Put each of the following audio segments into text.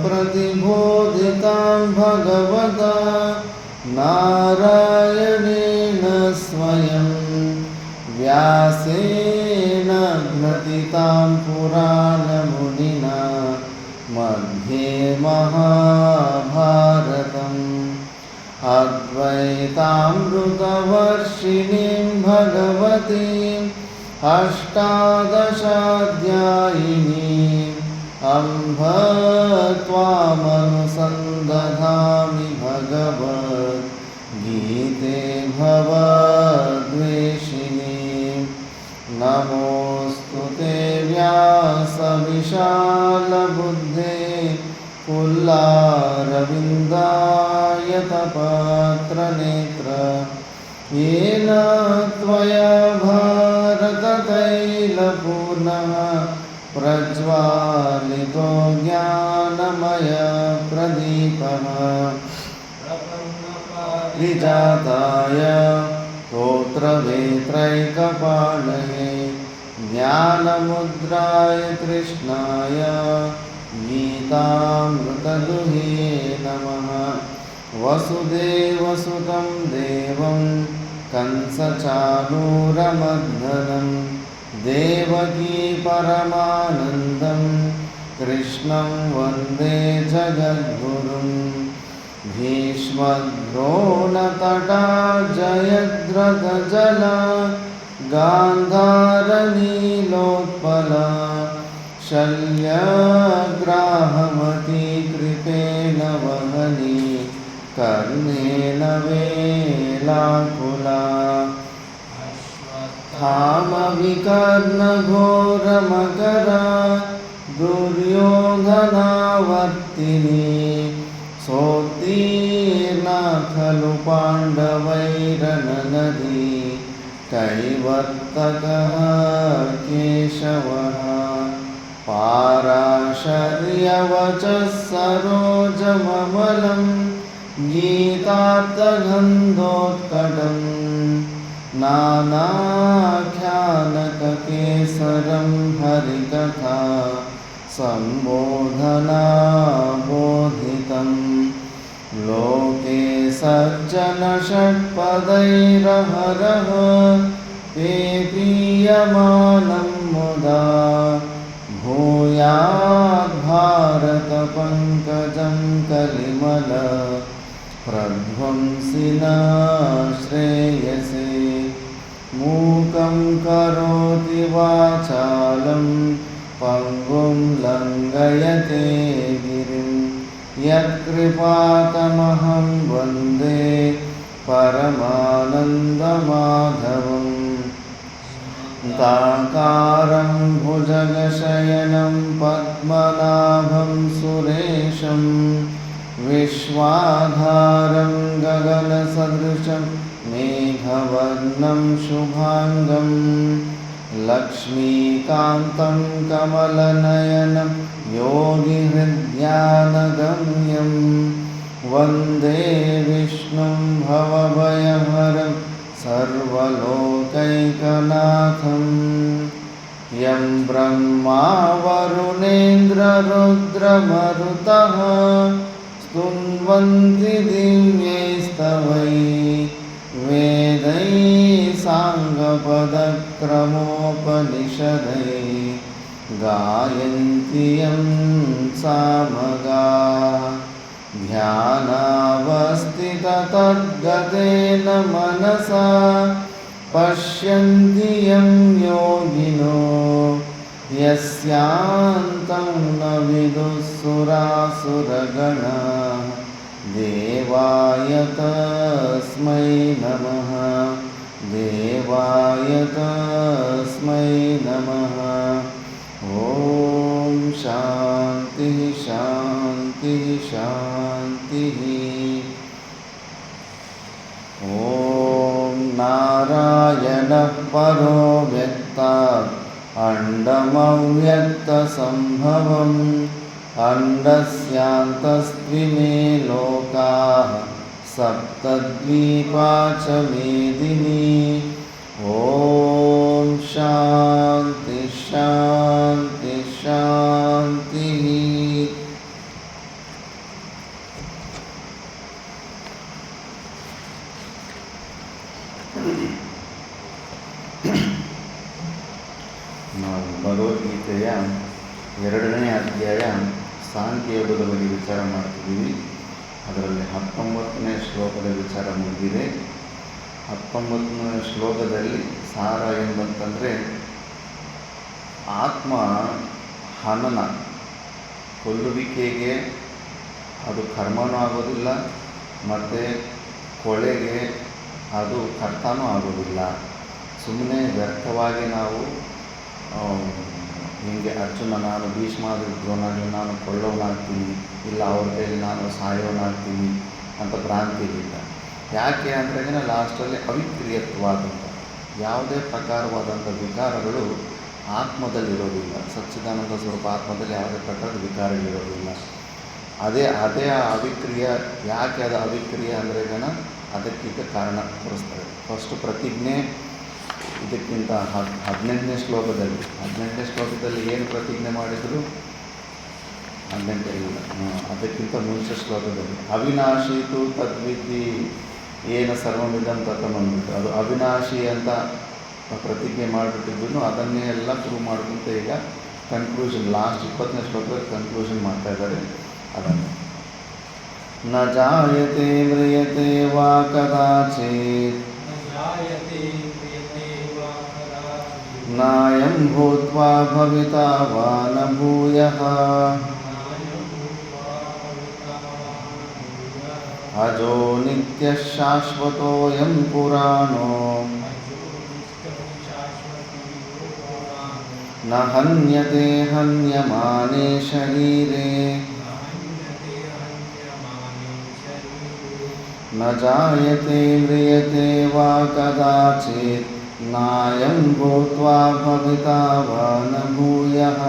प्रतिबोधितां भगवता नारायणेन स्वयं व्यासेन ग्रथितां पुराणमुनिना मध्ये महाभारतम् अद्वैतामृतवर्षिणीं भगवतीम् अष्टादशाध्यायिनीम् अम्ब त्वामनुसन्दधामि भगवद्गीते भवद्वेषिणीं नमोऽस्तु ते व्यासविशालबुद्धे पुल्लारविन्दायतपत्रनेत्र येन त्वया भारततैलपूर्णः प्रज्वालितो ज्ञानमयप्रदीपः विजाताय स्तोत्रवेत्रैकपाणये ज्ञानमुद्राय कृष्णाय गीतामृतदुहे नमः। वसुदेवसुतं देवं कंसचाणूरमर्दनं देवकी परमानन्दं कृष्णं वन्दे जगद्गुरुं भीष्मद्रोणतटा जयद्रथजला गान्धारनीलोत्पला शल्यग्राहमती कृपेण वहनी कर्णेन वेलाकुला अश्वत्थामविकर्णघोरमकरा दुर्योधनावर्तिनी सोत्तीर्णा खलु पाण्डवैरननदी कैवर्तकः केशवः पाराशर्यवचः सरोजममलं गीतार्थगन्धोत्कटं नानाख्यानककेसरं हरिकथा सम्बोधनाबोधितं लोके सज्जनषट्पदैरहरः पेपीयमानं मुदा भूयाद्भारतपङ्कजं कलिमल प्रध्वंसिना श्रेयसे मूकं करोति वाचालं पङ्गुं लङ्घयते गिरिं यत्कृपातमहं वन्दे परमानन्दमाधवम् ताकारं भुजगशयनं पद्मनाभं सुरेशं विश्वाधारं गगनसदृशं मेघवर्णं शुभाङ्गं लक्ष्मीकान्तं कमलनयनं योगिहृद्यानगम्यं वन्दे विष्णुं भवभयहरं सर्वलोकैकनाथं यं ब्रह्मा वरुणेन्द्ररुद्रमरुतः स्तुन्वन्ति दिव्यैस्तवैः वेदैः साङ्गपदक्रमोपनिषदैः गायन्ति यं सामगाः ध्यानावस्थिततद्गतेन मनसा पश्यन्ति यं योगिनो यस्यान्तं न विदुःसुरासुरगणा देवाय तस्मै नमः देवाय तस्मै नमः। ॐ शान्तिः शान्तिः शान्तिः। ॐ नारायणः परो व्यक्तात् अण्डमव्यक्तसम्भवम् अण्डस्यान्तस्त्विमे लोकाः सप्तद्वीपा च मेदिनी। ॐ शान्ति शान्ति शान्तिः। ನಾವು ಭಗವದ್ಗೀತೆಯ 2ನೇ ಅಧ್ಯಾಯ ಸಾಂಖ್ಯಯೋಗದ ಬಗ್ಗೆ ವಿಚಾರ ಮಾಡ್ತಿದ್ದೀವಿ. ಅದರಲ್ಲಿ 19ನೇ ಶ್ಲೋಕದ ವಿಚಾರ ಮುಗಿದಿದೆ. 19ನೇ ಶ್ಲೋಕದಲ್ಲಿ ಸಾರ ಎಂಬಂತಂದರೆ ಆತ್ಮ ಹನನ ಕೊಲ್ಲುವಿಕೆಗೆ ಅದು ಕರ್ಮನೂ ಆಗೋದಿಲ್ಲ, ಮತ್ತು ಕೊಳೆಗೆ ಅದು ಕರ್ತನೂ ಆಗೋದಿಲ್ಲ. ಸುಮ್ಮನೆ ವ್ಯರ್ಥವಾಗಿ ನಾವು ಹೀಗೆ ಅರ್ಜುನ ನಾನು ಭೀಷ್ಮಾದಿ ದ್ರೋಣಾಗಲಿ ನಾನು ಕೊಳ್ಳೋನಾಗ್ತೀನಿ, ಇಲ್ಲ ಅವ್ರ ಕೈಲಿ ನಾನು ಸಾಯೋನಾಗ್ತೀನಿ ಅಂತ ಭ್ರಾಂತಿಯಿಲ್ಲ. ಯಾಕೆ ಅಂದರೆ ಲಾಸ್ಟಲ್ಲಿ ಅವಿಕ್ರಿಯತ್ವಾದಂಥ ಯಾವುದೇ ಪ್ರಕಾರವಾದಂಥ ವಿಕಾರಗಳು ಆತ್ಮದಲ್ಲಿರೋದಿಲ್ಲ. ಸಚ್ಚಿದಾನಂದ ಸ್ವರೂಪ ಆತ್ಮದಲ್ಲಿ ಯಾವುದೇ ಪ್ರಕಾರದ ವಿಕಾರಗಳಿರೋದಿಲ್ಲ. ಅದೇ ಅವಿಕ್ರಿಯ. ಯಾಕೆ ಅದು ಅವಿಕ್ರಿಯ ಅಂದರೆ ಅದಕ್ಕಿಂತ ಕಾರಣ ತೋರಿಸ್ತಾರೆ. ಫಸ್ಟು ಪ್ರತಿಜ್ಞೆ ಇದಕ್ಕಿಂತ 18ನೇ ಶ್ಲೋಕದಲ್ಲಿ ಏನು ಪ್ರತಿಜ್ಞೆ ಮಾಡಿದರು? 18 ಇಲ್ಲ, ಅದಕ್ಕಿಂತ ಮುಂಚೆ ಶ್ಲೋಕದಲ್ಲಿ ಅವಿನಾಶಿತು ತದ್ವಿಧಿ ಏನು ಸರ್ವಮಿದಂ ತತಂ ಅಂದ್ಬಿಟ್ಟು ಅದು ಅವಿನಾಶಿ ಅಂತ ಪ್ರತಿಜ್ಞೆ ಮಾಡಿಬಿಟ್ಟಿದ್ದು ಅದನ್ನೇ ಎಲ್ಲ ಪ್ರೂವ್ ಮಾಡ್ಕೊಂತ ಈಗ ಕನ್ಕ್ಲೂಷನ್ ಲಾಸ್ಟ್ 20ನೇ ಶ್ಲೋಕದಲ್ಲಿ ಕನ್ಕ್ಲೂಷನ್ ಮಾಡ್ತಾ ಇದ್ದಾರೆ. ಅದನ್ನು ನ ಜಾಯತೆ ಮ್ರಿಯತೆ ವಾ ಕದಾಚಿತ್ ನಾಯಂ ಭೂತ್ವಾ ಭವಿತಾ ವಾ ನ ಭೂಯಃ ಅಜೋ ನಿತ್ಯಃ ಶಾಶ್ವತೋಯಂ ಪುರಾಣೋ ನ ಹನ್ಯತೆ ಹನ್ಯಮಾನೇ ಶರೀರೇ ನ ಜಾಯತೆ ಮ್ರಿಯತೆ ವಾ ಕದಾಚಿತ್ ನಾಯಂ ಭೂತ್ವಾ ಭವಿತಾ ವಾ ನ ಭೂಯಃ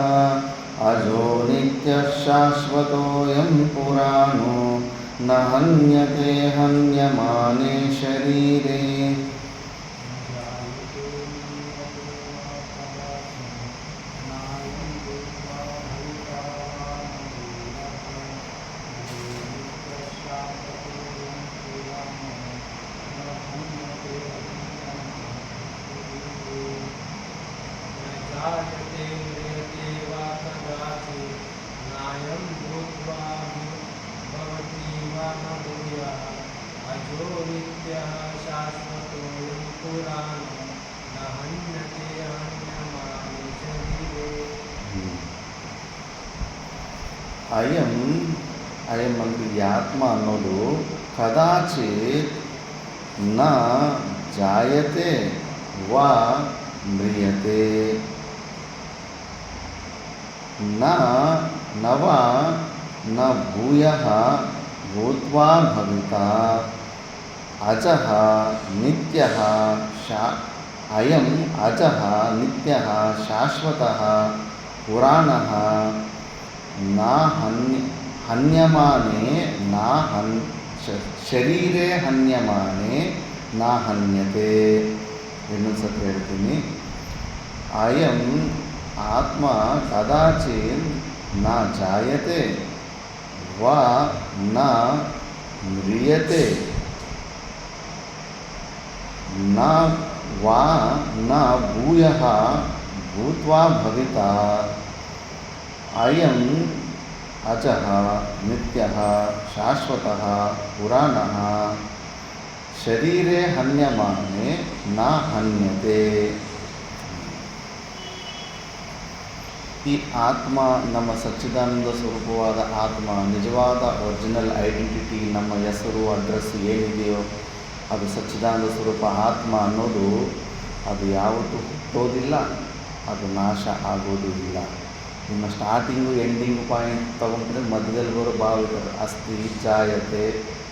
ಅಜೋ ನಿತ್ಯಃ ಶಾಶ್ವತೋಯಂ ಪುರಾಣೋ ನ ಹನ್ಯತೆ ಹನ್ಯಮಾನೇ ಶರೀರೇ. ಅಯಂ ಅಂದರೆ ಈ ಆತ್ಮ ಅನ್ನೋದು ಕದಾಚಿತ್ ನ ಜಾಯತೆ ವಾ ಮ್ರಿಯತೆ ನವಾ ನ ಭೂಯಃ ಭೂತ್ವಾ ಭವಿತಾ ಅಜಃ ನಿತ್ಯಃ ಅಯಂ ಅಜಃ ನಿತ್ಯಃ ಶಾಶ್ವತಃ ಪುರಾಣಃ ಹನ್ಯಮಾನೆ ಶರೀರೇ ಹನ್ಯಮಾನೆ ನ ಹನ್ಯತೆ. ಇನ್ನೊಂದು ಸತಿ ಹೇಳ್ತೀನಿ. ಅಯಂ ಆತ್ಮ ಕದಾಚಿತ್ ನ ಜಾಯತೆ ವಾ ನ ಮ್ರಿಯತೆ ನ ವಾ ನ ಭೂಯಃ ಭೂತ್ವಾ ಭವಿತಾ ಅಯಂ ಅಜಃ ನಿತ್ಯಃ ಶಾಶ್ವತಃ ಪುರಾಣಃ ಶರೀರೇ ಹನ್ಯಮಾನೆ ನ ಹನ್ಯತೆ. ಈ ಆತ್ಮ ನಮ್ಮ ಸಚ್ಚಿದಾನಂದ ಸ್ವರೂಪವಾದ ಆತ್ಮ, ನಿಜವಾದ ಒರಿಜಿನಲ್ ಐಡೆಂಟಿಟಿ, ನಮ್ಮ ಹೆಸರು ಅಡ್ರೆಸ್ ಏನಿದೆಯೋ ಅದು ಸಚ್ಚಿದಾನಂದ ಸ್ವರೂಪ ಆತ್ಮ ಅನ್ನೋದು ಅದು ಯಾವತ್ತೂ ಹುಟ್ಟೋದಿಲ್ಲ, ಅದು ನಾಶ ಆಗೋದು ಇಲ್ಲ. ಇನ್ನು ಸ್ಟಾರ್ಟಿಂಗು ಎಂಡಿಂಗು ಪಾಯಿಂಟ್ ತಗೊಂಡ್ರೆ ಮಧ್ಯದಲ್ಲಿ ಬರೋ ಭಾವ ಇರ್ತದೆ. ಅಸ್ಥಿ ಜಾಯತೆ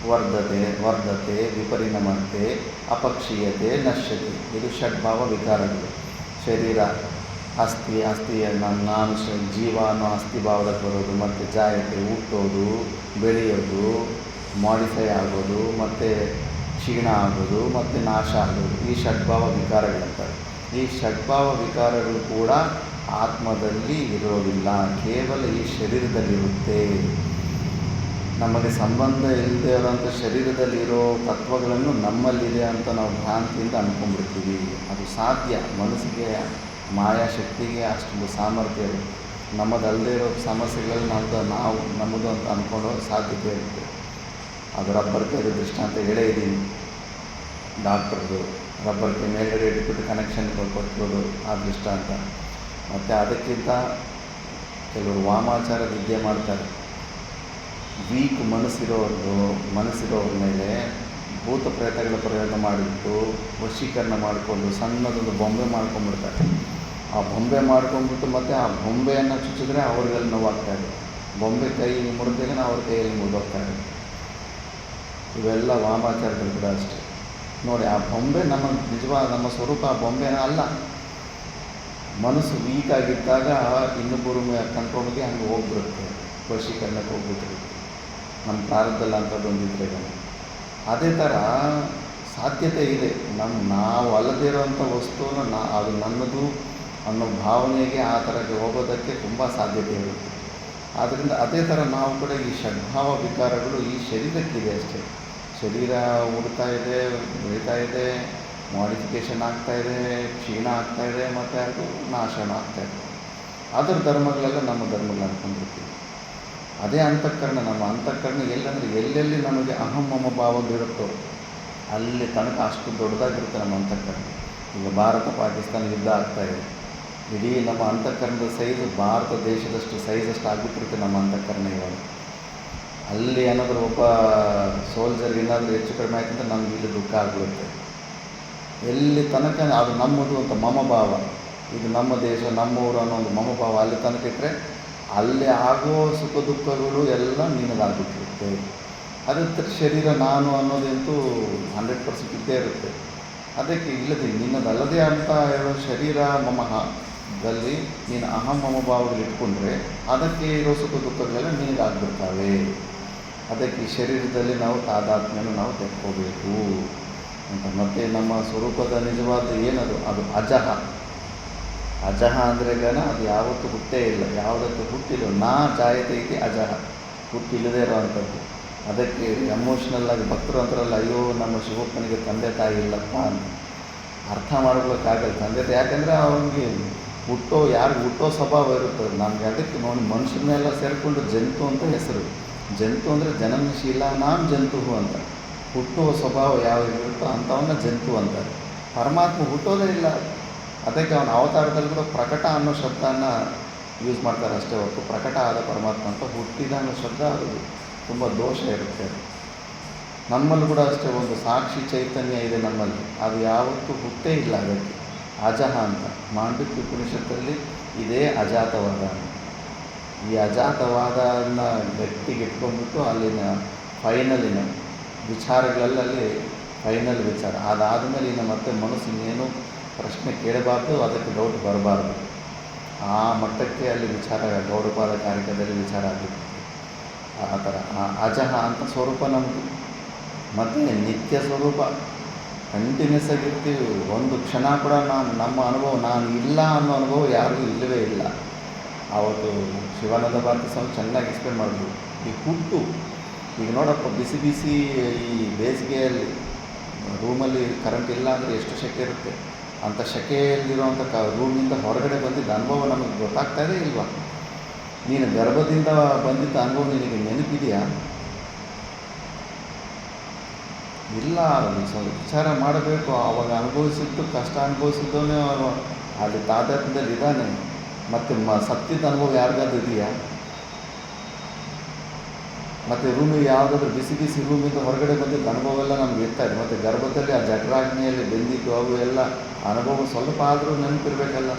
ವರ್ಧತೆ ವಿಪರಿಣಮತೆ ಅಪಕ್ಷೀಯತೆ ನಶ್ಯತೆ. ಇದು ಷಡ್ಭಾವ ವಿಕಾರಗಳು. ಶರೀರ ಅಸ್ಥಿ ನಾನು ಜೀವ ಅನ್ನೋ ಅಸ್ಥಿ ಭಾವದಲ್ಲಿ ಬರೋದು, ಮತ್ತು ಜಾಯತೆ ಹುಟ್ಟೋದು, ಬೆಳೆಯೋದು, ಮಾಡಿಫೈ ಆಗೋದು, ಮತ್ತು ಕ್ಷೀಣ ಆಗೋದು, ಮತ್ತು ನಾಶ ಆಗೋದು. ಈ ಷಡ್ಭಾವ ವಿಕಾರಗಳಿರ್ತಾರೆ. ಈ ಷಡ್ಭಾವ ವಿಕಾರಗಳು ಕೂಡ ಆತ್ಮದಲ್ಲಿ ಇರೋದಿಲ್ಲ, ಕೇವಲ ಈ ಶರೀರದಲ್ಲಿರುತ್ತೆ. ನಮಗೆ ಸಂಬಂಧ ಇಲ್ಲದೆ ಇರೋಂಥ ಶರೀರದಲ್ಲಿರೋ ತತ್ವಗಳನ್ನು ನಮ್ಮಲ್ಲಿದೆ ಅಂತ ನಾವು ಭ್ರಾಂತಿಯಿಂದ ಅಂದ್ಕೊಂಡ್ಬಿಡ್ತೀವಿ. ಅದು ಸಾಧ್ಯ, ಮನಸ್ಸಿಗೆ ಮಾಯಾಶಕ್ತಿಗೆ ಅಷ್ಟೊಂದು ಸಾಮರ್ಥ್ಯ ಇದೆ. ನಮ್ಮದಲ್ಲದೆ ಇರೋ ಸಮಸ್ಯೆಗಳಲ್ಲಿ ನಮ್ಮದು ಅಂತ ಅಂದ್ಕೊಳ್ಳೋ ಸಾಧ್ಯತೆ ಇರುತ್ತೆ. ಅದು ರಬ್ಬರ್ ಕೈದು ದೃಷ್ಟಾಂತ ಹೇಳೇ ಇದ್ದೀನಿ. ಡಾಕ್ಟ್ರದ್ದು ರಬ್ಬರ್ ಕೈ ಮೇಲ್ಗಡೆ ಇಟ್ಬಿಟ್ಟು ಕನೆಕ್ಷನ್ ಕೊಟ್ಟಿರೋದು ಆ ದೃಷ್ಟಾಂತ. ಮತ್ತು ಅದಕ್ಕಿಂತ ಕೆಲವರು ವಾಮಾಚಾರ ವಿದ್ಯೆ ಮಾಡ್ತಾರೆ. ವೀಕ್ ಮನಸ್ಸಿರೋರ ಮೇಲೆ ಭೂತ ಪ್ರೇತಗಳ ಪ್ರಯೋಗ ಮಾಡಿಬಿಟ್ಟು ವಶೀಕರಣ ಮಾಡಿಕೊಂಡು ಸಣ್ಣದೊಂದು ಬೊಂಬೆ ಮಾಡ್ಕೊಂಡ್ಬಿಡ್ತಾರೆ. ಆ ಬೊಂಬೆ ಮಾಡ್ಕೊಂಡ್ಬಿಟ್ಟು ಮತ್ತು ಆ ಬೊಂಬೆಯನ್ನು ಚುಚ್ಚಿದ್ರೆ ಅವ್ರಿಗೆಲ್ಲ ನೋವಾಗ್ತಾಯಿದೆ. ಬೊಂಬೆ ಕೈ ಮುರಿದಾಗ ಅವ್ರ ಕೈಯಲ್ಲಿ ಮುರಿದೋಗ್ತಾರೆ. ಇವೆಲ್ಲ ವಾಮಾಚಾರಗಳು ಕೂಡ ಅಷ್ಟೇ. ನೋಡಿ, ಆ ಬೊಂಬೆ ನಮ್ಮ ಸ್ವರೂಪ ಆ ಬೊಂಬೆನ ಅಲ್ಲ. ಮನಸ್ಸು ವೀಕ್ ಆಗಿದ್ದಾಗ ಇನ್ನೊಬ್ಬರು ಕಂಟ್ರೋಲ್ಗೆ ಹಂಗೆ ಹೋಗ್ಬಿಡುತ್ತೆ, ವಶೀಕರಣಕ್ಕೆ ಹೋಗ್ಬಿಟ್ಟಿರುತ್ತೆ. ನಮ್ಮ ಪ್ರಾರಬ್ಧದಲ್ಲಿ ಅಂಥದ್ದೊಂದಿದ್ರೆ ಅದೇ ಥರ ಸಾಧ್ಯತೆ ಇದೆ. ನಾವು ಅಲ್ಲದೇ ಇರೋವಂಥ ವಸ್ತುವನ್ನು ಅದು ನನ್ನದು ಅನ್ನೋ ಭಾವನೆಗೆ ಆ ಥರಕ್ಕೆ ಹೋಗೋದಕ್ಕೆ ತುಂಬ ಸಾಧ್ಯತೆ ಇರುತ್ತೆ. ಆದ್ದರಿಂದ ಅದೇ ಥರ ನಾವು ಕೂಡ ಈ ಷಡ್ಭಾವ ವಿಕಾರಗಳು ಈ ಶರೀರಕ್ಕಿದೆ ಅಷ್ಟೇ. ಶರೀರ ಉಡ್ತಾ ಇದೆ, ಬೆಳೀತಾ ಇದೆ, ಮಾಡಿಫಿಕೇಷನ್ ಆಗ್ತಾಯಿದೆ, ಕ್ಷೀಣ ಆಗ್ತಾಯಿದೆ, ಮತ್ತು ಅದು ನಾಶನ ಆಗ್ತಾಯಿದೆ. ಅದರ ಧರ್ಮಗಳೆಲ್ಲ ನಮ್ಮ ಧರ್ಮಗಳು ಅಂದ್ಕೊಂಡಿರ್ತೀವಿ. ಅದೇ ಅಂತಃಕರಣ, ನಮ್ಮ ಅಂತಃಕರಣ ಎಲ್ಲೆಲ್ಲಿ ನಮಗೆ ಅಹಂ ಮಮ ಭಾವಗಳಿರುತ್ತೋ ಅಲ್ಲಿ ತನಕ ಅಷ್ಟು ದೊಡ್ಡದಾಗಿರುತ್ತೆ ನಮ್ಮ ಅಂತಃಕರಣ. ಈಗ ಭಾರತ ಪಾಕಿಸ್ತಾನ ಯುದ್ಧ ಆಗ್ತಾಯಿದೆ. ಇಡೀ ನಮ್ಮ ಅಂತಃಕರಣದ ಸೈಜು ಭಾರತ ದೇಶದಷ್ಟು ಸೈಜಷ್ಟು ಆಗಿಬಿಟ್ಟಿರುತ್ತೆ ನಮ್ಮ ಅಂತಃಕರಣ. ಇವಾಗ ಅಲ್ಲಿ ಏನಾದರೂ ಒಬ್ಬ ಸೋಲ್ಜರ್ಗೆ ಏನಾದರೂ ಹೆಚ್ಚು ಕಡಿಮೆ ಆಯ್ತಂದ್ರೆ ನಮ್ಗೆ ಇಲ್ಲಿ ದುಃಖ ಆಗಿಬಿಡುತ್ತೆ. ಎಲ್ಲಿ ತನಕ ಅದು ನಮ್ಮದು ಅಂತ ಮಮ ಭಾವ, ಇದು ನಮ್ಮ ದೇಶ ನಮ್ಮೂರು ಅನ್ನೋ ಒಂದು ಮಮ ಭಾವ ಅಲ್ಲಿ ತನಕ ಇಟ್ಟರೆ ಅಲ್ಲಿ ಆಗೋ ಸುಖ ದುಃಖಗಳು ಎಲ್ಲ ನಿನಗಾಗ್ಬಿಟ್ಟಿರುತ್ತೆ. ಅದೇ ಶರೀರ ನಾನು ಅನ್ನೋದಂತೂ 100% ಇದ್ದೇ ಇರುತ್ತೆ. ಅದಕ್ಕೆ ಇಲ್ಲದೆ ನಿನ್ನದಲ್ಲದೆ ಅಂತ ಹೇಳೋ ಶರೀರ ಮಮದಲ್ಲಿ ನೀನು ಅಹಂ ಮಮ ಭಾವಗಳು ಇಟ್ಕೊಂಡ್ರೆ ಅದಕ್ಕೆ ಇರೋ ಸುಖ ದುಃಖಗಳೆಲ್ಲ ನಿನಗಾಗ್ಬಿಡ್ತಾವೆ. ಅದಕ್ಕೆ ಈ ಶರೀರದಲ್ಲಿ ನಾವು ತಾದಾತ್ಮ್ಯನ ನಾವು ತೆಕ್ಕೋಬೇಕು ಅಂತ. ಮತ್ತು ನಮ್ಮ ಸ್ವರೂಪದ ನಿಜವಾದ ಏನದು, ಅದು ಅಜಹ. ಅಜಹ ಅಂದರೆ ಅದು ಯಾವತ್ತೂ ಹುಟ್ಟೇ ಇಲ್ಲ, ಯಾವುದಕ್ಕೆ ಹುಟ್ಟಿಲ್ಲ. ನಾ ಜಾಯತೆ ಇತಿ ಅಜಹ, ಹುಟ್ಟಿಲ್ಲದೇ ಇರೋವಂಥದ್ದು. ಅದಕ್ಕೆ ಎಮೋಷ್ನಲ್ಲಾಗಿ ಭಕ್ತರು ಅಂತಾರಲ್ಲ, ಅಯ್ಯೋ ನಮ್ಮ ಶಿವಪ್ಪನಿಗೆ ತಂದೆ ತಾಯಿ ಇಲ್ಲಪ್ಪ ಅಂತ. ಅರ್ಥ ಮಾಡ್ಕೊಳ್ಳೋಕ್ಕಾಗಲ್ಲ ತಂದೆ ತಾಯಿ, ಯಾಕಂದರೆ ಅವನಿಗೆ ಯಾರಿಗೆ ಹುಟ್ಟೋ ಸ್ವಭಾವ ಇರುತ್ತದೆ. ನಮಗೆ ಅದಕ್ಕೆ ನೋಡಿ ಮನುಷ್ಯರನ್ನೆಲ್ಲ ಸೇರಿಕೊಂಡು ಜಂತು ಅಂತ ಹೆಸರು. ಜಂತು ಅಂದರೆ ಜನನಶೀಲ ನಾಂ ಜಂತು ಅಂತ. ಹುಟ್ಟುವ ಸ್ವಭಾವ ಯಾವ ಇರುತ್ತೋ ಅಂಥವನ್ನ ಜಂತು ಅಂತಾರೆ. ಪರಮಾತ್ಮ ಹುಟ್ಟೋದೇ ಇಲ್ಲ. ಅದಕ್ಕೆ ಅವನ ಅವತಾರದಲ್ಲಿ ಕೂಡ ಪ್ರಕಟ ಅನ್ನೋ ಶಬ್ದನ ಯೂಸ್ ಮಾಡ್ತಾರೆ ಅಷ್ಟೇ ಹೊರತು ಪ್ರಕಟ ಆದ ಪರಮಾತ್ಮ ಅಂತ ಹುಟ್ಟಿದ ಅನ್ನೋ ಶಬ್ದ ಅದು ತುಂಬ ದೋಷ ಇರುತ್ತೆ. ನಮ್ಮಲ್ಲಿ ಕೂಡ ಅಷ್ಟೇ ಒಂದು ಸಾಕ್ಷಿ ಚೈತನ್ಯ ಇದೆ ನಮ್ಮಲ್ಲಿ, ಅದು ಯಾವತ್ತೂ ಹುಟ್ಟೇ ಇಲ್ಲ. ಅದಕ್ಕೆ ಅಜಹ ಅಂತ ಮಾಂಡವ್ಯ ಉಪನಿಷತ್ತಲ್ಲಿ ಇದೇ ಅಜಾತವಾದ. ಈ ಅಜಾತವಾದನ ಗಟ್ಟಿಗೆ ಇಟ್ಕೊಂಡ್ಬಿಟ್ಟು ಅಲ್ಲಿನ ಫೈನಲಿನ ವಿಚಾರಗಳಲ್ಲಿ ಫೈನಲ್ ವಿಚಾರ ಅದಾದಮೇಲೆ ಇನ್ನು ಮತ್ತೆ ಮನಸ್ಸು ಇನ್ನೇನು ಪ್ರಶ್ನೆ ಕೇಳಬಾರ್ದು, ಅದಕ್ಕೆ ಡೌಟ್ ಬರಬಾರ್ದು. ಆ ಮಟ್ಟಕ್ಕೆ ಅಲ್ಲಿ ವಿಚಾರ ಗೌಡಪಾದ ಕಾರ್ಯಕ್ರಮದಲ್ಲಿ ವಿಚಾರ ಆಗಿತ್ತು. ಆ ಥರ ಅಜಹ ಅಂತ ಸ್ವರೂಪ ನಮ್ಮದು. ಮತ್ತು ನಿತ್ಯ ಸ್ವರೂಪ ಕಂಟಿನ್ಯೂಸ್ ಆಗಿರ್ತೀವಿ. ಒಂದು ಕ್ಷಣ ಕೂಡ ನಮ್ಮ ಅನುಭವ ನಾನು ಇಲ್ಲ ಅನ್ನೋ ಅನುಭವ ಯಾರಿಗೂ ಇಲ್ಲವೇ ಇಲ್ಲ. ಆವತ್ತು ಶಿವಾನಂದ ಭಾರತಿ ಸ್ವಾಮಿ ಚೆನ್ನಾಗಿ ಎಕ್ಸ್ಪ್ಲೇನ್ ಮಾಡಿದ್ರು. ಈ ಹುಟ್ಟು ಈಗ ನೋಡಪ್ಪ, ಬಿಸಿ ಬಿಸಿ ಈ ಬೇಸಿಗೆಯಲ್ಲಿ ರೂಮಲ್ಲಿ ಕರೆಂಟ್ ಇಲ್ಲ ಅಂದರೆ ಎಷ್ಟು ಸೆಕೆ ಇರುತ್ತೆ. ಅಂಥ ಸೆಕೆಯಲ್ಲಿರುವಂಥ ರೂಮಿಂದ ಹೊರಗಡೆ ಬಂದಿದ್ದ ಅನುಭವ ನಮಗೆ ಗೊತ್ತಾಗ್ತಾಯಿದೆ ಇಲ್ವಾ? ನೀನು ಗರ್ಭದಿಂದ ಬಂದಿದ್ದ ಅನುಭವ ನಿನಗೆ ನೆನಪಿದೆಯಾ? ಇಲ್ಲ. ವಿಚಾರ ಮಾಡಬೇಕು. ಆವಾಗ ಅನುಭವಿಸಿದ್ದು ಕಷ್ಟ ಅನುಭವಿಸಿದ್ದವನೇ ಅಲ್ಲಿ ತಾದಾತ್ಮ್ಯದಲ್ಲಿ ಇದ್ದಾನೆ. ಮತ್ತು ಸತ್ತಿದ್ದ ಅನುಭವ ಯಾರಿಗಾದ್ರೂ ಇದೆಯಾ? ಮತ್ತು ರೂಮಿಗೆ ಯಾವುದಾದ್ರೂ ಬಿಸಿ ಬಿಸಿ ರೂಮಿಂದ ಹೊರಗಡೆ ಬಂದಿದ್ದ ಅನುಭವ ಎಲ್ಲ ನಮ್ಗೆ ಇರ್ತಾಯಿದೆ. ಮತ್ತು ಗರ್ಭದಲ್ಲಿ ಆ ಜಠರಾಗ್ನಿಯಲ್ಲಿ ಬೆಂದಿದ್ದು ಅವು ಎಲ್ಲ ಅನುಭವ ಸ್ವಲ್ಪ ಆದರೂ ನೆನಪಿರಬೇಕಲ್ಲ.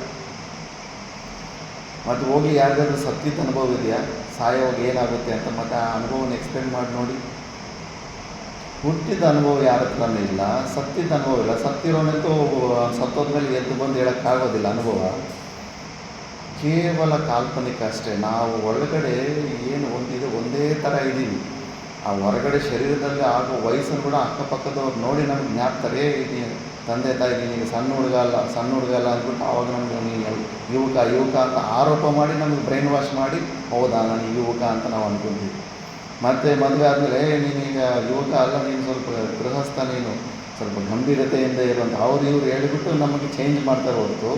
ಮತ್ತು ಹೋಗಿ ಯಾರಿಗಾದ್ರೂ ಸತ್ತಿದ್ದ ಅನುಭವ ಇದೆಯಾ? ಸಾಯೋವಾಗ ಏನಾಗುತ್ತೆ ಅಂತ ಮತ್ತು ಆ ಅನುಭವನ ಎಕ್ಸ್ಪ್ಲೇನ್ ಮಾಡಿ ನೋಡಿ. ಹುಟ್ಟಿದ ಅನುಭವ ಯಾರ ಹತ್ರನೂ ಇಲ್ಲ, ಸತ್ತಿದ್ದ ಅನುಭವ ಇಲ್ಲ. ಸತ್ತಿರೋನಂತೂ ಸತ್ತೋದ್ಮೇಲೆ ಎದ್ದು ಬಂದು ಹೇಳೋಕ್ಕಾಗೋದಿಲ್ಲ ಅನುಭವ. ಕೇವಲ ಕಾಲ್ಪನಿಕ ಅಷ್ಟೇ. ನಾವು ಒಳಗಡೆ ಏನು ಒಂದಿದೆ ಒಂದೇ ಥರ ಇದ್ದೀವಿ. ಆ ಹೊರಗಡೆ ಶರೀರದಲ್ಲಿ ಆಗೋ ವಯಸ್ಸನ್ನು ಕೂಡ ಅಕ್ಕಪಕ್ಕದವ್ರು ನೋಡಿ ನಮಗೆ ಜ್ಞಾಪ್ತಾರೆ. ಇದು ತಂದೆ ತಾಯಿ ನಿನಗೆ ಸಣ್ಣ ಹುಡುಗ ಅಲ್ಲ ಅಂದ್ಬಿಟ್ಟು ಆವಾಗ ನಮಗೆ ನೀನು ಯುವಕ ಅಂತ ಆರೋಪ ಮಾಡಿ ನಮಗೆ ಬ್ರೈನ್ ವಾಶ್ ಮಾಡಿ, ಹೌದಾ ನಾನು ಯುವಕ ಅಂತ ನಾವು ಅಂದ್ಕೊತೀವಿ. ಮತ್ತು ಮದುವೆ ಆದಮೇಲೆ ನೀನೀಗ ಯುವಕ ಅಲ್ಲ, ನೀನು ಸ್ವಲ್ಪ ಗೃಹಸ್ಥ, ನೀನು ಸ್ವಲ್ಪ ಗಂಭೀರತೆಯಿಂದ ಇರುವಂಥ ಅವ್ರು ಇವ್ರು ಹೇಳಿಬಿಟ್ಟು ನಮಗೆ ಚೇಂಜ್ ಮಾಡ್ತಾರೆ ಹೊರತು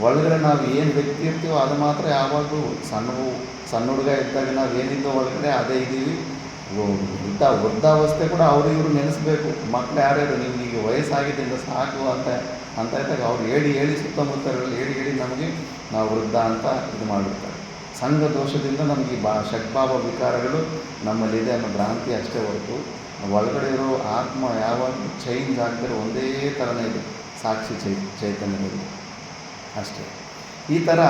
ಒಳಗಡೆ ನಾವು ಏನು ವ್ಯಕ್ತಿ ಇರ್ತೀವೋ ಅದು ಮಾತ್ರ ಯಾವಾಗಲೂ ಸಣ್ಣ ಹುಡುಗ ಇದ್ದಾಗ ನಾವು ಏನಿದ್ದೋ ಒಳಗಡೆ ಅದೇ ಇದ್ದೀವಿ. ವೃದ್ಧಾವಸ್ಥೆ ಕೂಡ ಅವರು ಇವರು ನೆನೆಸ್ಬೇಕು. ಮಕ್ಕಳು ಯಾರ್ಯಾರು ನಿಮ್ಗೆ ವಯಸ್ಸಾಗಿದ್ದರಿಂದ ಸಾಕು ಅಂತ ಇದ್ದಾಗ ಅವ್ರು ಹೇಳಿ ಸುತ್ತಮುತ್ತರಲ್ಲಿ ಹೇಳಿ ನಮಗೆ ನಾವು ವೃದ್ಧ ಅಂತ ಇದು ಮಾಡಿರ್ತಾರೆ. ಸಂಘ ದೋಷದಿಂದ ನಮಗೆ ಷಡ್ಭಾವ ವಿಕಾರಗಳು ನಮ್ಮಲ್ಲಿದೆ ಅನ್ನೋ ಭ್ರಾಂತಿ ಅಷ್ಟೇ ಹೊರತು ಒಳಗಡೆ ಇರೋ ಆತ್ಮ ಯಾವಾಗಲೂ ಚೇಂಜ್ ಆಗದಿರೋ ಒಂದೇ ಥರನೇ ಇದೆ, ಸಾಕ್ಷಿ ಚೈತನ್ಯದಲ್ಲಿ ಅಷ್ಟೇ. ಈ ಥರ